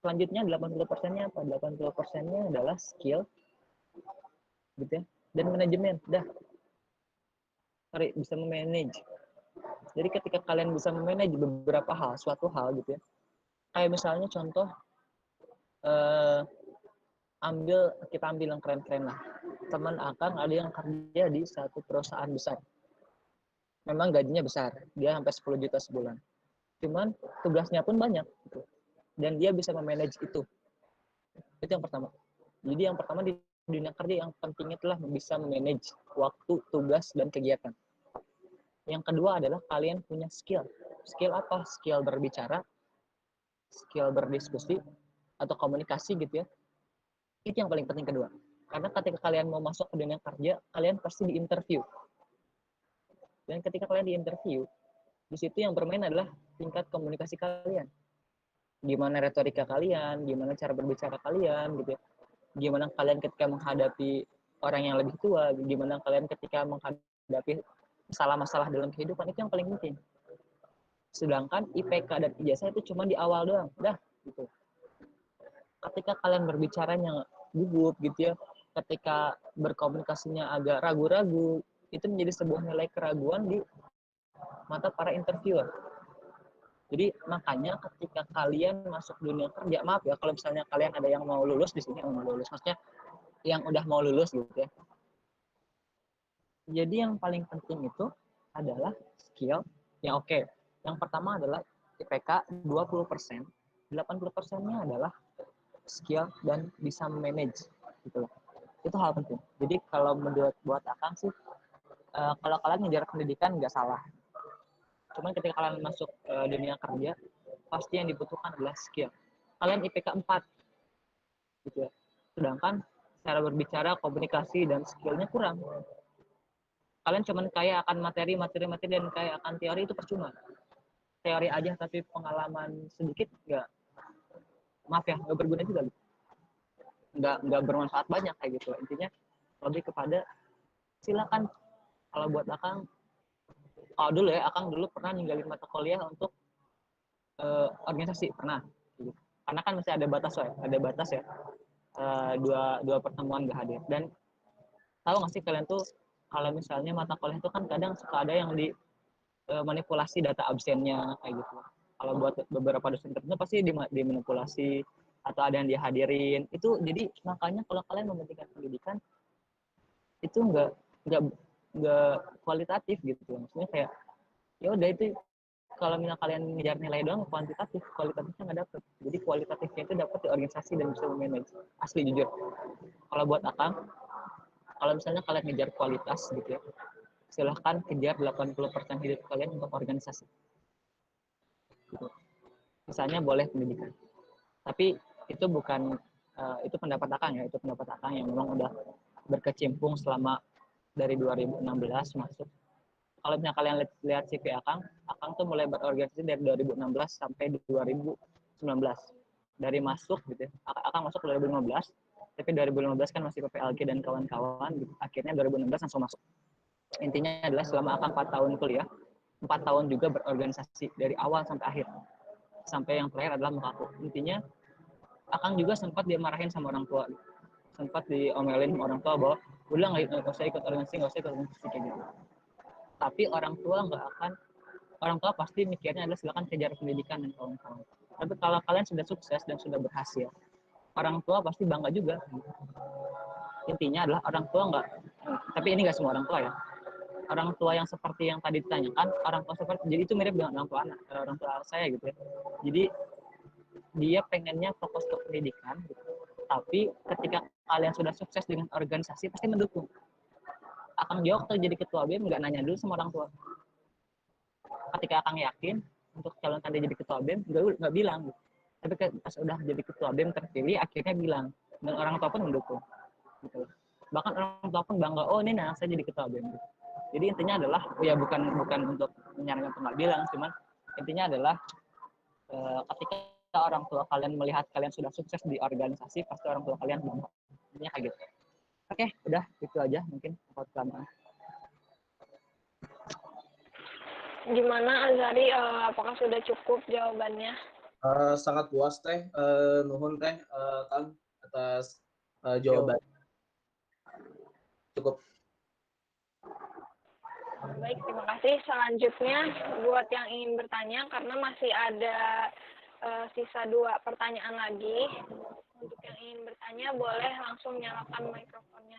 Selanjutnya 80%-nya apa? 80%-nya adalah skill gitu ya. Dan manajemen. Dah. Bisa memanage. Jadi ketika kalian bisa memanage beberapa hal, suatu hal gitu ya. Kayak misalnya contoh kita ambil yang keren-keren lah. Teman Akang ada yang kerja di satu perusahaan besar. memang gajinya besar, dia sampai 10 juta sebulan. Cuman tugasnya pun banyak gitu. Dan dia bisa memanage itu. Itu yang pertama. Jadi yang pertama di dunia kerja yang pentingnya adalah bisa manage waktu, tugas, dan kegiatan. Yang kedua adalah kalian punya skill. Skill apa? Skill berbicara, skill berdiskusi, atau komunikasi gitu ya. Itu yang paling penting kedua. Karena ketika kalian mau masuk ke dunia kerja, kalian pasti diinterview. Dan ketika kalian diinterview, di situ yang bermain adalah tingkat komunikasi kalian. Gimana retorika kalian, gimana cara berbicara kalian gitu ya. Gimana kalian ketika menghadapi orang yang lebih tua, gimana kalian ketika menghadapi masalah-masalah dalam kehidupan, itu yang paling penting. Sedangkan IPK dan ijazah itu cuma di awal doang, dah gitu. Ketika kalian berbicaranya gugup gitu ya, ketika berkomunikasinya agak ragu-ragu, itu menjadi sebuah nilai keraguan di mata para interviewer. Jadi makanya ketika kalian masuk dunia kerja, maaf ya kalau misalnya kalian ada yang mau lulus di sini, mau lulus, maksudnya yang udah mau lulus gitu ya. Jadi yang paling penting itu adalah skill yang oke. Yang pertama adalah IPK 20%, 80%-nya adalah skill dan bisa manage gitu loh. Itu hal penting. Jadi kalau menurut buat Akang sih, kalau kalian ngejar pendidikan nggak salah. Cuman ketika kalian masuk dunia kerja, pasti yang dibutuhkan adalah skill. Kalian IPK 4 gitu ya. Sedangkan cara berbicara, komunikasi, dan skillnya kurang. Kalian cuman kaya akan materi, dan kaya akan teori, itu percuma. Teori aja tapi pengalaman sedikit nggak, maaf ya, nggak berguna juga. Nggak bermanfaat banyak kayak gitu. Intinya lebih kepada silakan. Kalau buat Akang, kalau dulu ya, Akang dulu pernah ninggalin mata kuliah untuk organisasi, pernah. Karena kan masih ada batas ya, dua pertemuan nggak hadir. Dan tahu nggak sih kalian tuh, kalau misalnya mata kuliah itu kan kadang suka ada yang di manipulasi data absennya kayak gitu. Kalau buat beberapa dosen tertentu pasti dimanipulasi atau ada yang dihadirin. Itu jadi makanya kalau kalian mementingkan pendidikan itu nggak kualitatif gitu. Maksudnya kayak ya udah itu, kalau misalnya kalian ngejar nilai doang kuantitatif, kualitatifnya nggak dapet. Jadi kualitatifnya itu dapat di organisasi dan bisa memanage. Asli jujur. Kalau buat Akang, kalau misalnya kalian ngejar kualitas gitu ya, silahkan kejar 80% hidup kalian untuk organisasi. Gitu. Misalnya boleh pendidikan. Tapi itu bukan, itu pendapat Akang ya, itu pendapat Akang yang memang udah berkecimpung selama dari 2016 masuk. Kalau misalnya kalian lihat CV Akang tuh mulai berorganisasi dari 2016 sampai 2019. Dari masuk gitu ya, Akang masuk 2015, tapi 2015 kan masih PPLG dan kawan-kawan, gitu. Akhirnya 2016 langsung masuk. Intinya adalah selama Akang 4 tahun kuliah, 4 tahun juga berorganisasi dari awal sampai akhir. Sampai yang terakhir adalah Mukaku. Intinya Akang juga sempat dimarahin sama orang tua. Sempat diomelin sama orang tua bahwa udah nggak usah ikut organisasi kayak gitu. Tapi orang tua pasti mikirnya adalah silakan kejar pendidikan dan kawan-kawan. Tapi kalau kalian sudah sukses dan sudah berhasil, orang tua pasti bangga juga. Intinya adalah orang tua nggak, tapi ini nggak semua orang tua ya. Orang tua yang seperti yang tadi ditanyakan, orang tua seperti, jadi itu mirip dengan orang tua saya gitu ya. Jadi dia pengennya fokus ke pendidikan, gitu. Tapi ketika kalian sudah sukses dengan organisasi pasti mendukung. Akang juga waktu jadi ketua BEM nggak nanya dulu sama orang tua. Ketika Akang yakin untuk calonkan dia jadi ketua BEM, nggak bilang. Tapi pas udah jadi ketua BEM terpilih, akhirnya bilang. Dan orang tua pun mendukung. Gitu. Bahkan orang tua pun bangga, oh ini anak saya jadi ketua BEM. Gitu. Jadi intinya adalah, ya bukan untuk menyarankan untuk nggak bilang, cuman intinya adalah ketika orang tua kalian melihat kalian sudah sukses di organisasi, pasti orang tua kalian bangga. Intinya kayak gitu. Oke, udah itu aja mungkin buat kalian. Gimana Azari, apakah sudah cukup jawabannya? Sangat puas teh, nuhun teh Kang atas jawaban. Cukup. Baik, terima kasih. Selanjutnya buat yang ingin bertanya, karena masih ada sisa 2 pertanyaan lagi. Untuk yang ingin bertanya boleh langsung nyalakan mikrofonnya.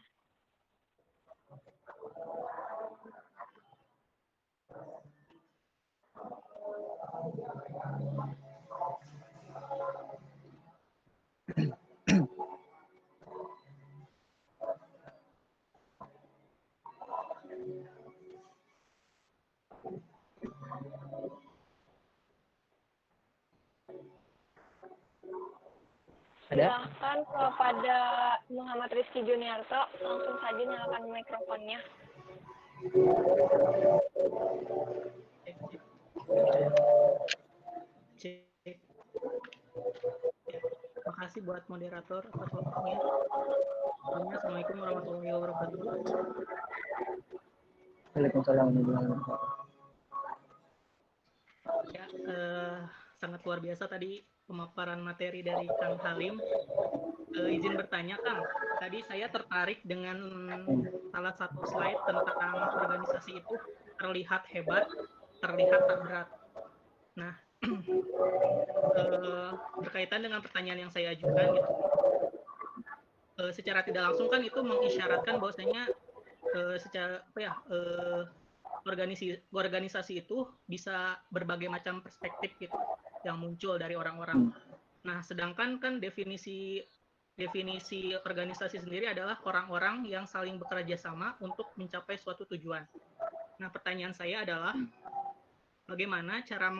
Silahkan kepada Muhammad Rizky Juniarto, langsung saja nyalakan mikrofonnya. Cek. Terima kasih buat moderator atas waktunya. Assalamualaikum warahmatullahi wabarakatuh. Waalaikumsalam warahmatullahi wabarakatuh. Ya, sangat luar biasa tadi pemaparan materi dari Kang Halim. Izin bertanya, Kang. Tadi saya tertarik dengan salah satu slide tentang organisasi itu terlihat hebat, terlihat tak berat. Nah, berkaitan dengan pertanyaan yang saya ajukan, gitu, secara tidak langsung kan itu mengisyaratkan bahwasanya secara apa ya, organisasi itu bisa berbagai macam perspektif gitu yang muncul dari orang-orang. Nah, sedangkan kan definisi organisasi sendiri adalah orang-orang yang saling bekerja sama untuk mencapai suatu tujuan. Nah, pertanyaan saya adalah bagaimana cara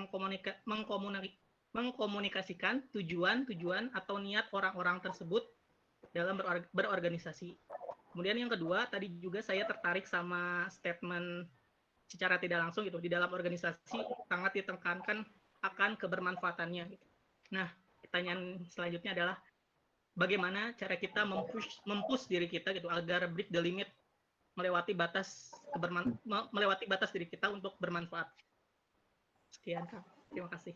mengkomunikasikan tujuan atau niat orang-orang tersebut dalam berorganisasi. Kemudian yang kedua, tadi juga saya tertarik sama statement secara tidak langsung gitu, di dalam organisasi sangat ditekankan akan kebermanfaatannya. Gitu. Nah, pertanyaan selanjutnya adalah bagaimana cara kita mempush diri kita gitu agar break the limit, melewati batas diri kita untuk bermanfaat. Sekian, Kak. Terima kasih.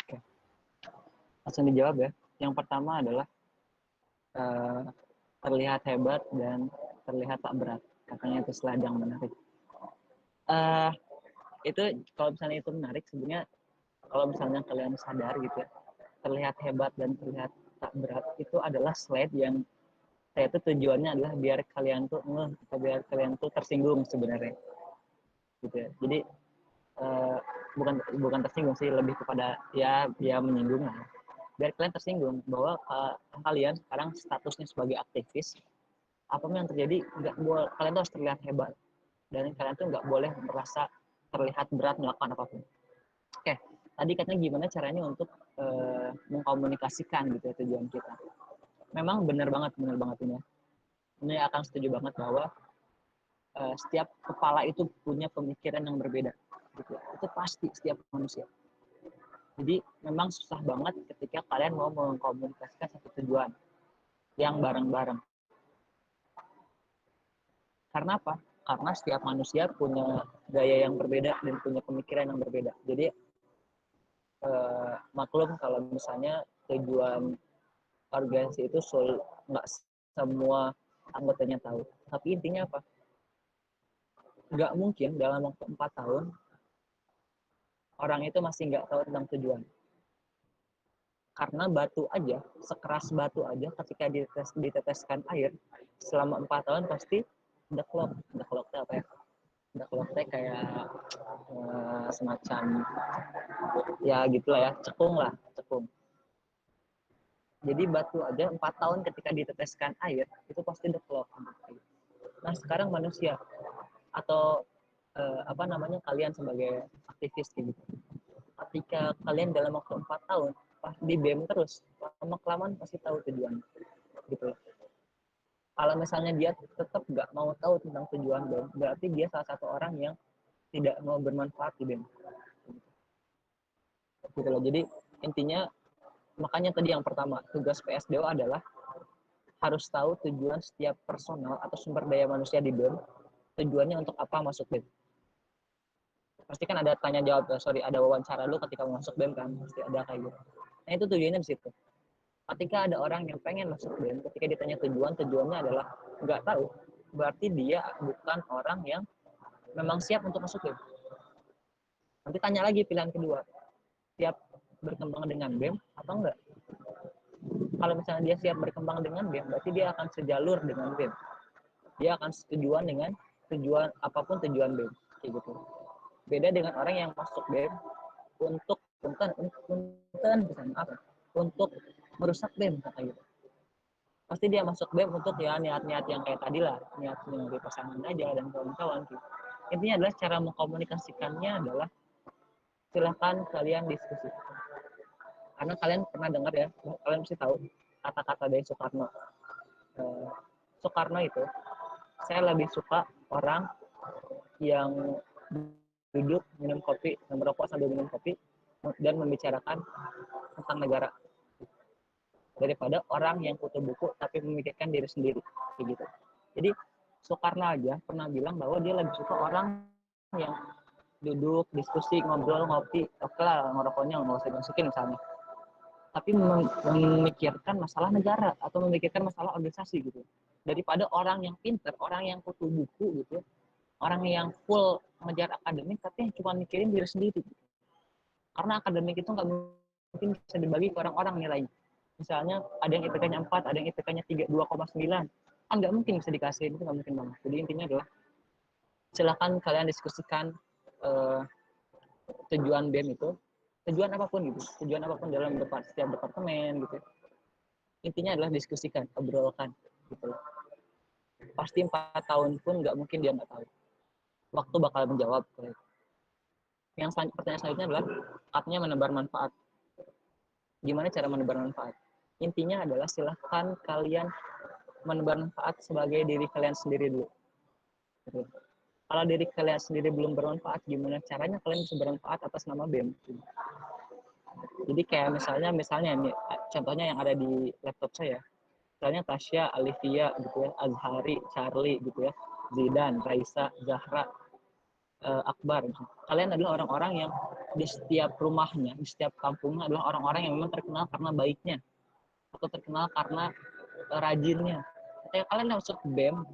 Oke. Langsung dijawab ya. Yang pertama adalah terlihat hebat dan terlihat tak berat. Katanya itu slide yang menarik. Itu kalau misalnya itu menarik, sebenarnya kalau misalnya kalian sadar gitu ya, terlihat hebat dan terlihat tak berat itu adalah slide yang saya itu tujuannya adalah biar kalian tuh biar kalian tuh tersinggung sebenarnya gitu ya. Jadi bukan tersinggung sih, lebih kepada ya menyinggung lah, biar kalian tersinggung bahwa kalian sekarang statusnya sebagai aktivis, apapun yang terjadi kalian tuh harus terlihat hebat dan kalian tuh nggak boleh merasa terlihat berat melakukan apapun. Oke, tadi katanya gimana caranya untuk mengkomunikasikan gitu ya tujuan kita. Memang benar banget ini. Ini akan setuju banget bahwa setiap kepala itu punya pemikiran yang berbeda. Gitu. Itu pasti setiap manusia. Jadi memang susah banget ketika kalian mau mengkomunikasikan satu tujuan yang bareng-bareng. Karena apa? Karena setiap manusia punya gaya yang berbeda dan punya pemikiran yang berbeda. Jadi maklum kalau misalnya tujuan organisasi itu nggak semua anggotanya tahu. Tapi intinya apa? Nggak mungkin dalam waktu 4 tahun orang itu masih nggak tahu tentang tujuan. Karena batu aja, sekeras batu aja ketika diteteskan air, selama 4 tahun pasti deklok. Deklok itu apa ya? Deklok itu kayak semacam ya gitulah ya, cekung. Jadi batu aja 4 tahun ketika diteteskan air itu pasti deklok. Nah sekarang manusia atau kalian sebagai aktivis gitu, ketika kalian dalam waktu 4 tahun pas di BEM terus, lama-kelamaan pasti tahu tujuan gitu. Kalau misalnya dia tetap nggak mau tahu tentang tujuan BEM, berarti dia salah satu orang yang tidak mau bermanfaat di BEM gitu loh. Jadi intinya, makanya tadi yang pertama, tugas PSDO adalah harus tahu tujuan setiap personal atau sumber daya manusia di BEM, tujuannya untuk apa masuk BEM. Pasti kan ada tanya jawab, ada wawancara lu ketika masuk BEM kan, pasti ada kayak gitu. Nah itu tujuannya di situ. Ketika ada orang yang pengen masuk BEM, ketika ditanya tujuannya adalah nggak tahu, berarti dia bukan orang yang memang siap untuk masuk BEM. Nanti tanya lagi pilihan kedua, siap berkembang dengan BEM atau enggak? Kalau misalnya dia siap berkembang dengan BEM, berarti dia akan sejalur dengan BEM. Dia akan setujuan dengan tujuan apapun tujuan BEM, kayak gitu. Beda dengan orang yang masuk BEM untuk untuk merusak BEM kayak gitu. Pasti dia masuk BEM untuk ya niat-niat yang kayak tadi lah, niat nyari pasangan aja dan kawan-kawan gitu. Intinya adalah cara mengkomunikasikannya adalah silahkan kalian diskusi. Karena kalian pernah dengar ya, kalian mesti tahu kata-kata dari Soekarno. Soekarno itu, saya lebih suka orang yang duduk minum kopi, merokok sambil minum kopi, dan membicarakan tentang negara, daripada orang yang kutu buku tapi memikirkan diri sendiri, kayak gitu. Jadi Soekarno aja pernah bilang bahwa dia lebih suka orang yang duduk, diskusi, ngobrol, ngopi, oke lah ngerokoknya nggak usah dimasukin misalnya, tapi memikirkan masalah negara atau memikirkan masalah organisasi gitu, daripada orang yang pinter, orang yang kutu buku gitu, orang yang full ngejar akademik tapi cuma mikirin diri sendiri. Karena akademik itu nggak mungkin bisa dibagi ke orang-orang nilainya. Misalnya ada yang IPK-nya 4, ada yang IPK-nya 2,9. Kan nggak mungkin bisa dikasih, itu nggak mungkin banget. Jadi intinya adalah silakan kalian diskusikan tujuan BEM itu, tujuan apapun gitu, tujuan apapun dalam setiap departemen gitu. Intinya adalah diskusikan, obrolkan gitu. Pasti 4 tahun pun nggak mungkin dia nggak tahu. Waktu bakal menjawab. Yang pertanyaan selanjutnya adalah katanya menebar manfaat. Gimana cara menebar manfaat? Intinya adalah silahkan kalian menebar manfaat sebagai diri kalian sendiri dulu. Gitu. Kalau diri kalian sendiri belum bermanfaat, gimana caranya kalian bisa bermanfaat atas nama BEM? Jadi kayak misalnya nih, contohnya yang ada di laptop saya, misalnya Tasya, Alivia gitu ya, Azhari, Charlie gitu ya, Zidan, Raisa, Zahra, Akbar. Kalian adalah orang-orang yang di setiap rumahnya, di setiap kampungnya adalah orang-orang yang memang terkenal karena baiknya atau terkenal karena rajinnya. Ketika kalian masuk BEM,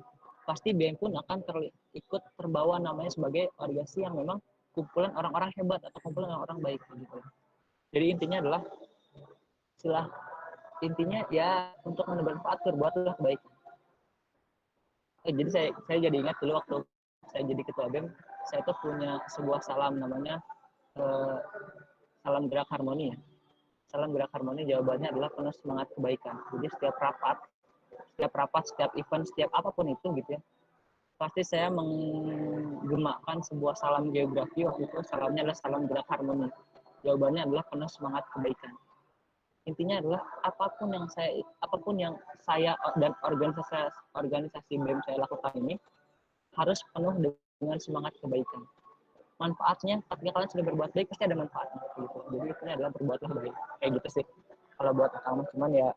pasti BEM pun akan ikut terbawa namanya sebagai organisasi yang memang kumpulan orang-orang hebat atau kumpulan orang-orang baik gitu. Jadi intinya adalah intinya ya untuk menebar manfaat, berbuatlah kebaikan. Jadi saya jadi ingat dulu waktu saya jadi ketua BEM, saya tuh punya sebuah salam namanya salam gerak harmoni ya. Salam gerak harmoni jawabannya adalah penuh semangat kebaikan. Jadi setiap rapat, setiap event, setiap apapun itu gitu ya, pasti saya menggemakkan sebuah salam geografi. Waktu itu salamnya adalah salam gerak harmoni. Jawabannya adalah penuh semangat kebaikan. Intinya adalah apapun yang saya dan organisasi BEM saya lakukan ini harus penuh dengan semangat kebaikan. Manfaatnya, ketika kalian sudah berbuat baik pasti ada manfaatnya gitu. Jadi itu adalah berbuatlah baik, kayak gitu sih kalau buat kamu. Cuman ya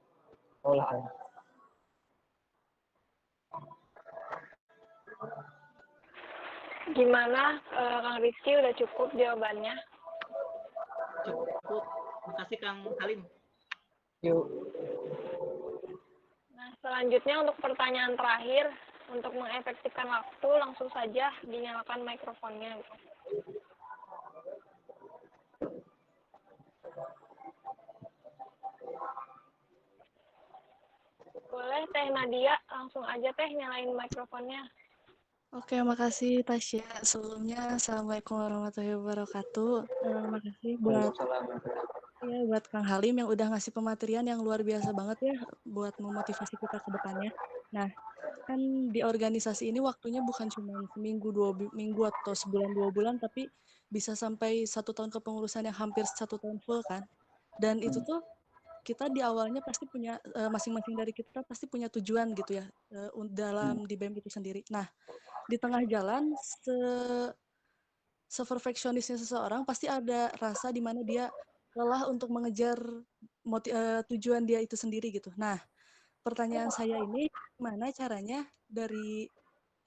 Allah alam. Gimana Kang Rizky, udah cukup jawabannya? Cukup. Makasih Kang Halim. Yuk. Nah, selanjutnya untuk pertanyaan terakhir, untuk mengefektifkan waktu, langsung saja dinyalakan mikrofonnya. Boleh Teh Nadia, langsung aja Teh nyalain mikrofonnya. Oke, makasih Tasya. Sebelumnya, Assalamualaikum warahmatullahi wabarakatuh. Makasih buat Kang Halim yang udah ngasih pematerian yang luar biasa banget ya buat memotivasi kita ke depannya. Nah, kan di organisasi ini waktunya bukan cuma seminggu, 2 minggu, atau sebulan, 2 bulan, tapi bisa sampai 1 tahun kepengurusan yang hampir 1 tahun full kan. Dan itu tuh kita di awalnya pasti punya, masing-masing dari kita pasti punya tujuan gitu ya, dalam di BEM itu sendiri. Nah, di tengah jalan seperfeksionisnya seseorang pasti ada rasa di mana dia lelah untuk mengejar tujuan dia itu sendiri gitu. Nah, pertanyaan saya ini gimana caranya dari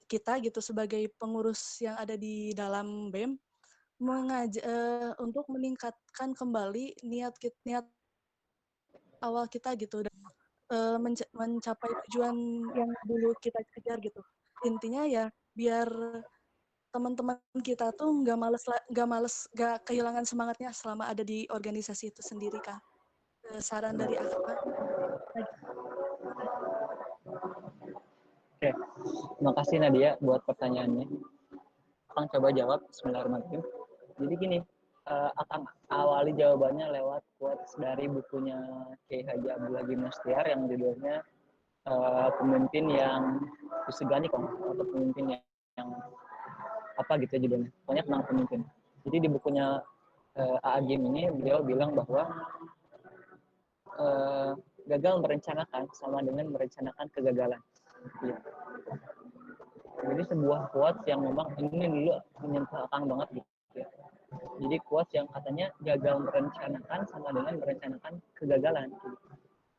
kita gitu sebagai pengurus yang ada di dalam BEM untuk meningkatkan kembali niat awal kita gitu dan mencapai tujuan yang dulu kita kejar gitu. Intinya ya biar teman-teman kita tuh nggak kehilangan semangatnya selama ada di organisasi itu sendiri kan. Saran dari Akang. Oke, makasih Nadia buat pertanyaannya. Akang coba jawab. Bismillahirrahmanirrahim. Jadi gini, Akang awali jawabannya lewat quotes dari bukunya Kiai Haji Abdullah Gimnastiar yang judulnya pemimpin yang disegani atau pemimpin yang apa gitu ya judulnya, pokoknya tentang pemimpin. Jadi di bukunya A.A. Gim ini beliau bilang bahwa gagal merencanakan sama dengan merencanakan kegagalan. Gitu. Jadi sebuah quotes yang memang ini dulu menyentuh akang banget gitu ya. Jadi quotes yang katanya gagal merencanakan sama dengan merencanakan kegagalan. Gitu.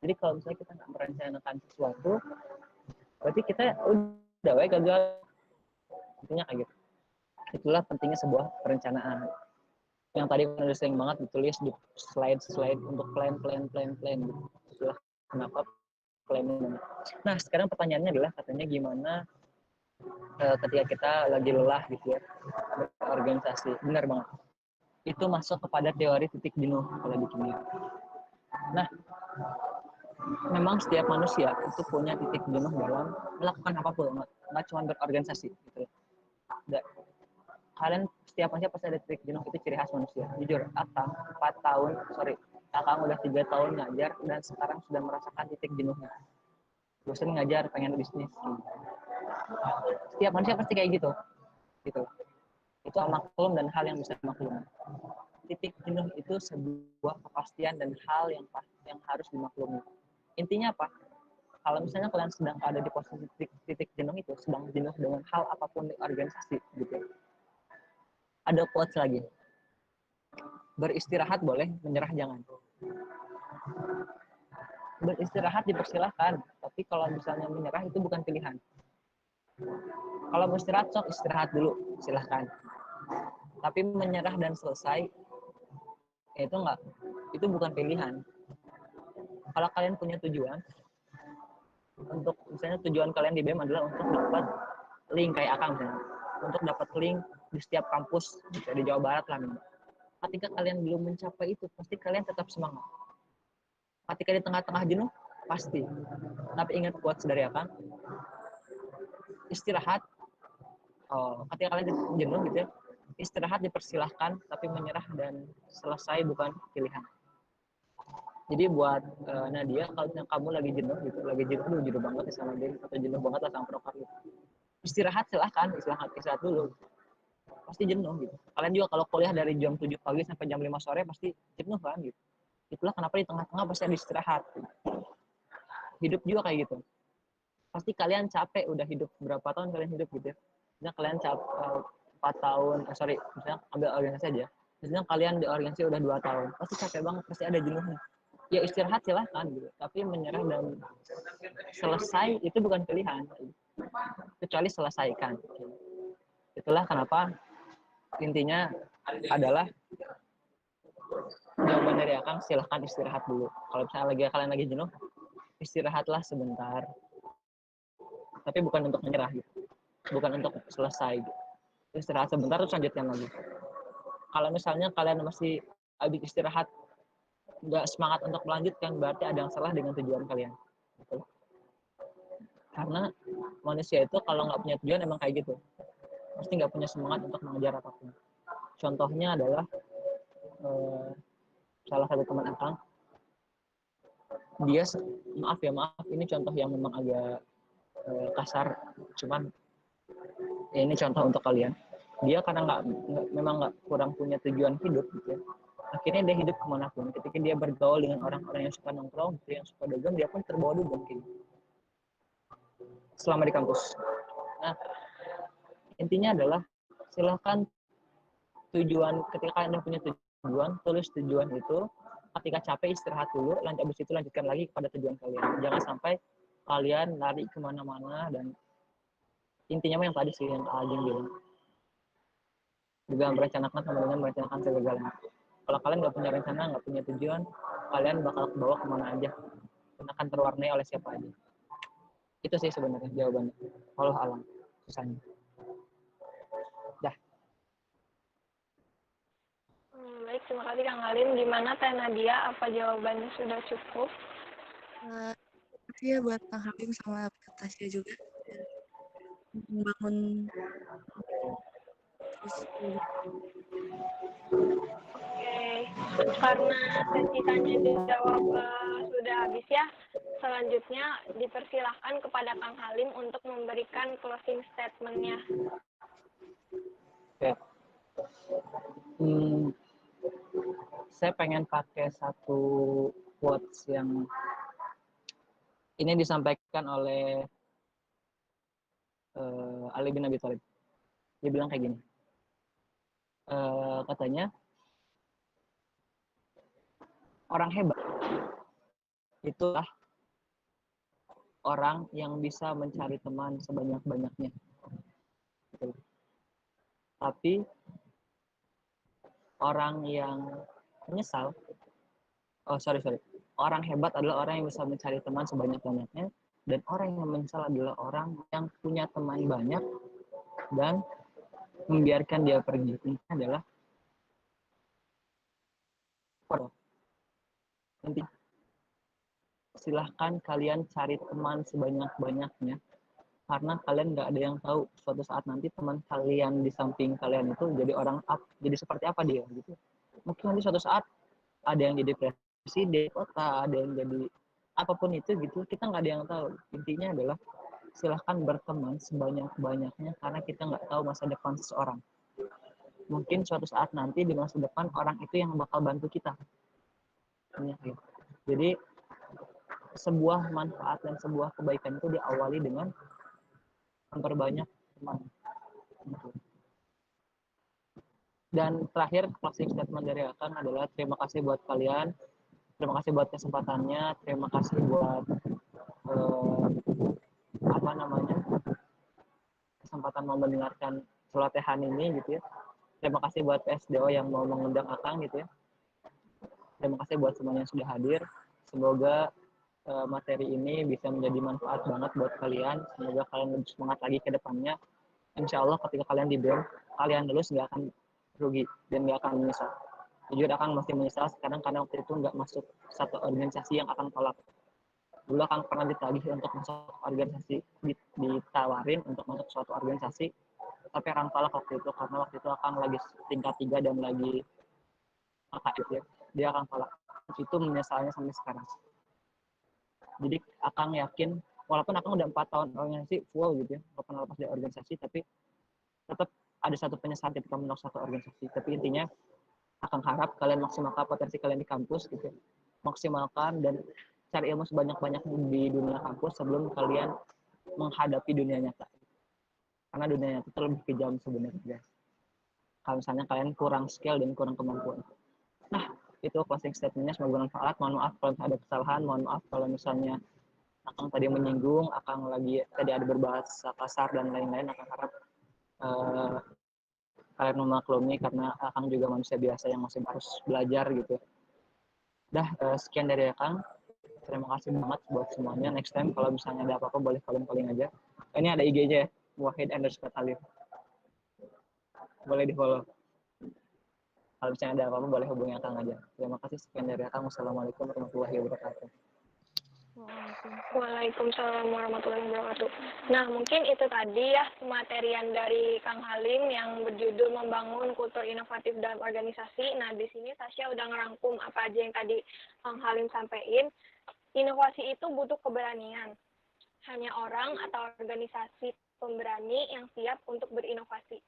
Jadi kalau misalnya kita nggak merencanakan sesuatu, berarti kita udah gagal. Intinya kayak gitu. Itulah pentingnya sebuah perencanaan. Yang tadi udah sering banget ditulis di slide untuk plan gitu. Itulah kenapa planning. Nah, sekarang pertanyaannya adalah katanya gimana ketika kita lagi lelah gitu ya berorganisasi. Benar banget. Itu masuk kepada teori titik jenuh kalau di kimia. Nah, memang setiap manusia itu punya titik jenuh dalam melakukan apapun, nggak cuma berorganisasi gitu. Kalian setiap manusia pasti ada titik jenuh, itu ciri khas manusia. Jujur, Akang udah 3 tahun ngajar dan sekarang sudah merasakan titik jenuhnya. Bosan ngajar, pengen bisnis. Setiap manusia pasti kayak gitu. Itu maklum dan hal yang bisa dimaklumi. Titik jenuh itu sebuah kepastian dan hal yang harus dimaklumi. Intinya apa? Kalau misalnya kalian sedang ada di posisi titik jenuh itu, sedang jenuh dengan hal apapun di organisasi, gitu. Ada quotes lagi. Beristirahat boleh, menyerah jangan. Beristirahat dipersilahkan, tapi kalau misalnya menyerah itu bukan pilihan. Kalau mau istirahat, sok istirahat dulu, silahkan. Tapi menyerah dan selesai, itu bukan pilihan. Kalau kalian punya tujuan, untuk misalnya tujuan kalian di BEM adalah untuk dapat link kayak Akang misalnya, untuk dapat link di setiap kampus di Jawa Barat lah. Ketika kalian belum mencapai itu, pasti kalian tetap semangat. Ketika di tengah-tengah jenuh, pasti. Tapi ingat quotes dari Akang, istirahat. Ketika kalian jenuh gitu ya, istirahat dipersilahkan, tapi menyerah dan selesai bukan pilihan. Jadi buat Nadia, kalau kamu lagi jenuh gitu, jenuh banget ya sama dia, atau jenuh banget lah sama proker gitu. Istirahat silahkan, istirahat dulu. Pasti jenuh gitu. Kalian juga kalau kuliah dari jam 7 pagi sampai jam 5 sore pasti jenuh kan gitu. Itulah kenapa di tengah-tengah pasti ada istirahat. Hidup juga kayak gitu. Pasti kalian capek, udah hidup berapa tahun kalian hidup gitu ya. Misalnya kalian capek 4 tahun, misalnya ambil organisasi aja. Misalnya kalian di organisasi udah 2 tahun, pasti capek banget, pasti ada jenuhnya. Ya istirahat silahkan gitu, tapi menyerah dan selesai itu bukan pilihan, kecuali selesaikan. Itulah kenapa intinya adalah jawaban dari Akang, silahkan istirahat dulu. Kalau misalnya kalian lagi jenuh, istirahatlah sebentar. Tapi bukan untuk menyerah gitu, bukan untuk selesai gitu. Istirahat sebentar terus lanjutkan lagi. Kalau misalnya kalian masih habis istirahat nggak semangat untuk melanjutkan, berarti ada yang salah dengan tujuan kalian. Gitu. Karena manusia itu kalau nggak punya tujuan emang kayak gitu, pasti nggak punya semangat untuk mengejar apapun. Contohnya adalah salah satu teman Akang, dia maaf ini contoh yang memang agak kasar, cuman ya ini contoh untuk kalian. Dia karena memang kurang punya tujuan hidup gitu ya. Akhirnya dia hidup kemanapun. Ketika dia bergaul dengan orang-orang yang suka nongkrong, yang suka dagang, dia pun terbawa dugem gitu. Selama di kampus. Nah, intinya adalah silahkan tujuan, ketika kalian udah punya tujuan, tulis tujuan itu. Ketika capek istirahat dulu, habis itu lanjutkan lagi kepada tujuan kalian. Jangan sampai kalian lari kemana-mana dan intinya yang tadi sih yang Aging bilang. Juga merencanakan sama dengan merencanakan kegagalan. Kalau kalian nggak punya rencana, nggak punya tujuan, kalian bakal kebawa kemana aja. Kalian akan terwarnai oleh siapa aja. Itu sih sebenarnya jawabannya. Allah alam, susahnya. Dah. Baik, terima kasih Kang Halim. Gimana Teh Nadia? Apa jawabannya sudah cukup? Iya buat Kang Halim sama Tasya juga. Membangun Oke, karena sesi tanya dijawab sudah habis ya. Selanjutnya dipersilahkan kepada Kang Halim untuk memberikan closing statement-nya. Saya pengen pakai satu quotes yang ini disampaikan oleh Ali bin Abi Thalib. Dia bilang kayak gini, katanya orang hebat itulah orang yang bisa mencari teman sebanyak-banyaknya. Gitu. Tapi orang yang menyesal, orang hebat adalah orang yang bisa mencari teman sebanyak-banyaknya, dan orang yang menyesal adalah orang yang punya teman banyak dan membiarkan dia pergi. Ini adalah nanti silahkan kalian cari teman sebanyak-banyaknya, karena kalian nggak ada yang tahu suatu saat nanti teman kalian di samping kalian itu jadi jadi seperti apa dia gitu. Mungkin nanti suatu saat ada yang jadi presiden kota, ada yang jadi apapun itu gitu, kita nggak ada yang tahu. Intinya adalah silahkan berteman sebanyak-banyaknya, karena kita nggak tahu masa depan seseorang. Mungkin suatu saat nanti di masa depan orang itu yang bakal bantu kita. Jadi sebuah manfaat dan sebuah kebaikan itu diawali dengan memperbanyak teman. Dan terakhir, closing statement dari Akang adalah terima kasih buat kalian, terima kasih buat kesempatannya, terima kasih buat kesempatan mau mendengarkan celotehan ini gitu ya. Terima kasih buat PSDO yang mau mengundang Akang gitu ya. Terima kasih buat semuanya yang sudah hadir. Semoga materi ini bisa menjadi manfaat banget buat kalian. Semoga kalian lebih semangat lagi ke depannya. Insya Allah ketika kalian di BEM, kalian lulus nggak akan rugi dan nggak akan menyesal. Jujur Akang masih menyesal sekarang karena waktu itu nggak masuk satu organisasi yang Akang tolak. Dulu Akang pernah ditagih untuk masuk organisasi, ditawarin untuk masuk suatu organisasi, tapi Akang tolak waktu itu karena waktu itu Akang lagi tingkat 3 dan lagi AKF ya. Dia Akang tolak. Itu menyesalnya sampai sekarang. Jadi Akang yakin, walaupun Akang udah 4 tahun organisasi full gitu ya, nggak pernah lepas dari organisasi, tapi tetap ada satu penyesalan ketika menolak satu organisasi. Tapi intinya Akang harap kalian maksimalkan potensi kalian di kampus gitu, maksimalkan dan cari ilmu sebanyak-banyak di dunia kampus sebelum kalian menghadapi dunia nyata. Karena dunia nyata itu lebih kejam sebenarnya guys. Kalau misalnya kalian kurang skill dan kurang kemampuan. Nah, itu closing statement-nya, semoga bermanfaat. Mohon maaf kalau ada kesalahan, mohon maaf kalau misalnya Akang tadi menyinggung, Akang lagi tadi ada berbahasa kasar dan lain-lain. Akang harap kalian memaklumi karena Akang juga manusia biasa yang masih harus belajar gitu. Dah, sekian dari Akang. Terima kasih banget buat semuanya. Next time kalau misalnya ada apa-apa boleh calling aja. Ini ada IG-nya ya, Wahid_Alif. Boleh di-follow. Kalau misalnya ada apa-apa boleh hubungi Akang aja. Terima kasih, sekian dari Akang. Wassalamualaikum warahmatullahi wabarakatuh. Waalaikumsalam warahmatullahi wabarakatuh. Nah, mungkin itu tadi ya pematerian dari Kang Halim yang berjudul Membangun Kultur Inovatif dalam Organisasi. Nah, di sini Tasya udah ngerangkum apa aja yang tadi Kang Halim sampaikan. Inovasi itu butuh keberanian. Hanya orang atau organisasi pemberani yang siap untuk berinovasi.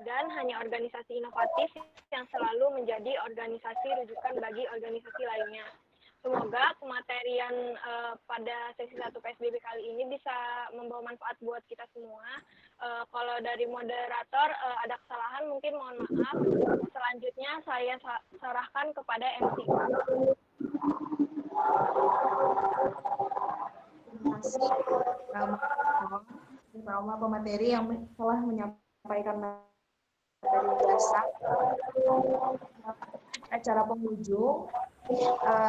Dan hanya organisasi inovatif yang selalu menjadi organisasi rujukan bagi organisasi lainnya. Semoga pematerian pada sesi 1 PSBB kali ini bisa membawa manfaat buat kita semua. Kalau dari moderator ada kesalahan mungkin mohon maaf. Selanjutnya saya serahkan kepada MC. Terima kasih Trauma pemateri yang telah menyampaikan materi dasar. Acara penghujung,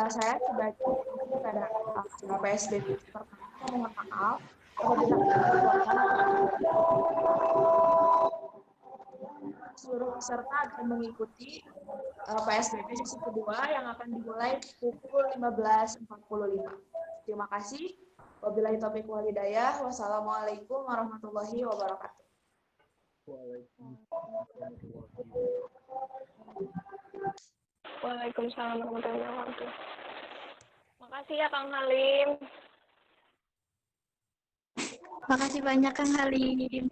saya sebagai pada acara PSBB pertama mohon maaf apabila seluruh peserta akan mengikuti PSBB sesi kedua yang akan dimulai pukul 15.45. Terima kasih. Wabillahi taufiq wal hidayah. Wassalamualaikum warahmatullahi wabarakatuh. Waalaikumsalam warahmatullahi wabarakatuh. Makasih ya Kang Halim. Makasih banyak Kang Halim.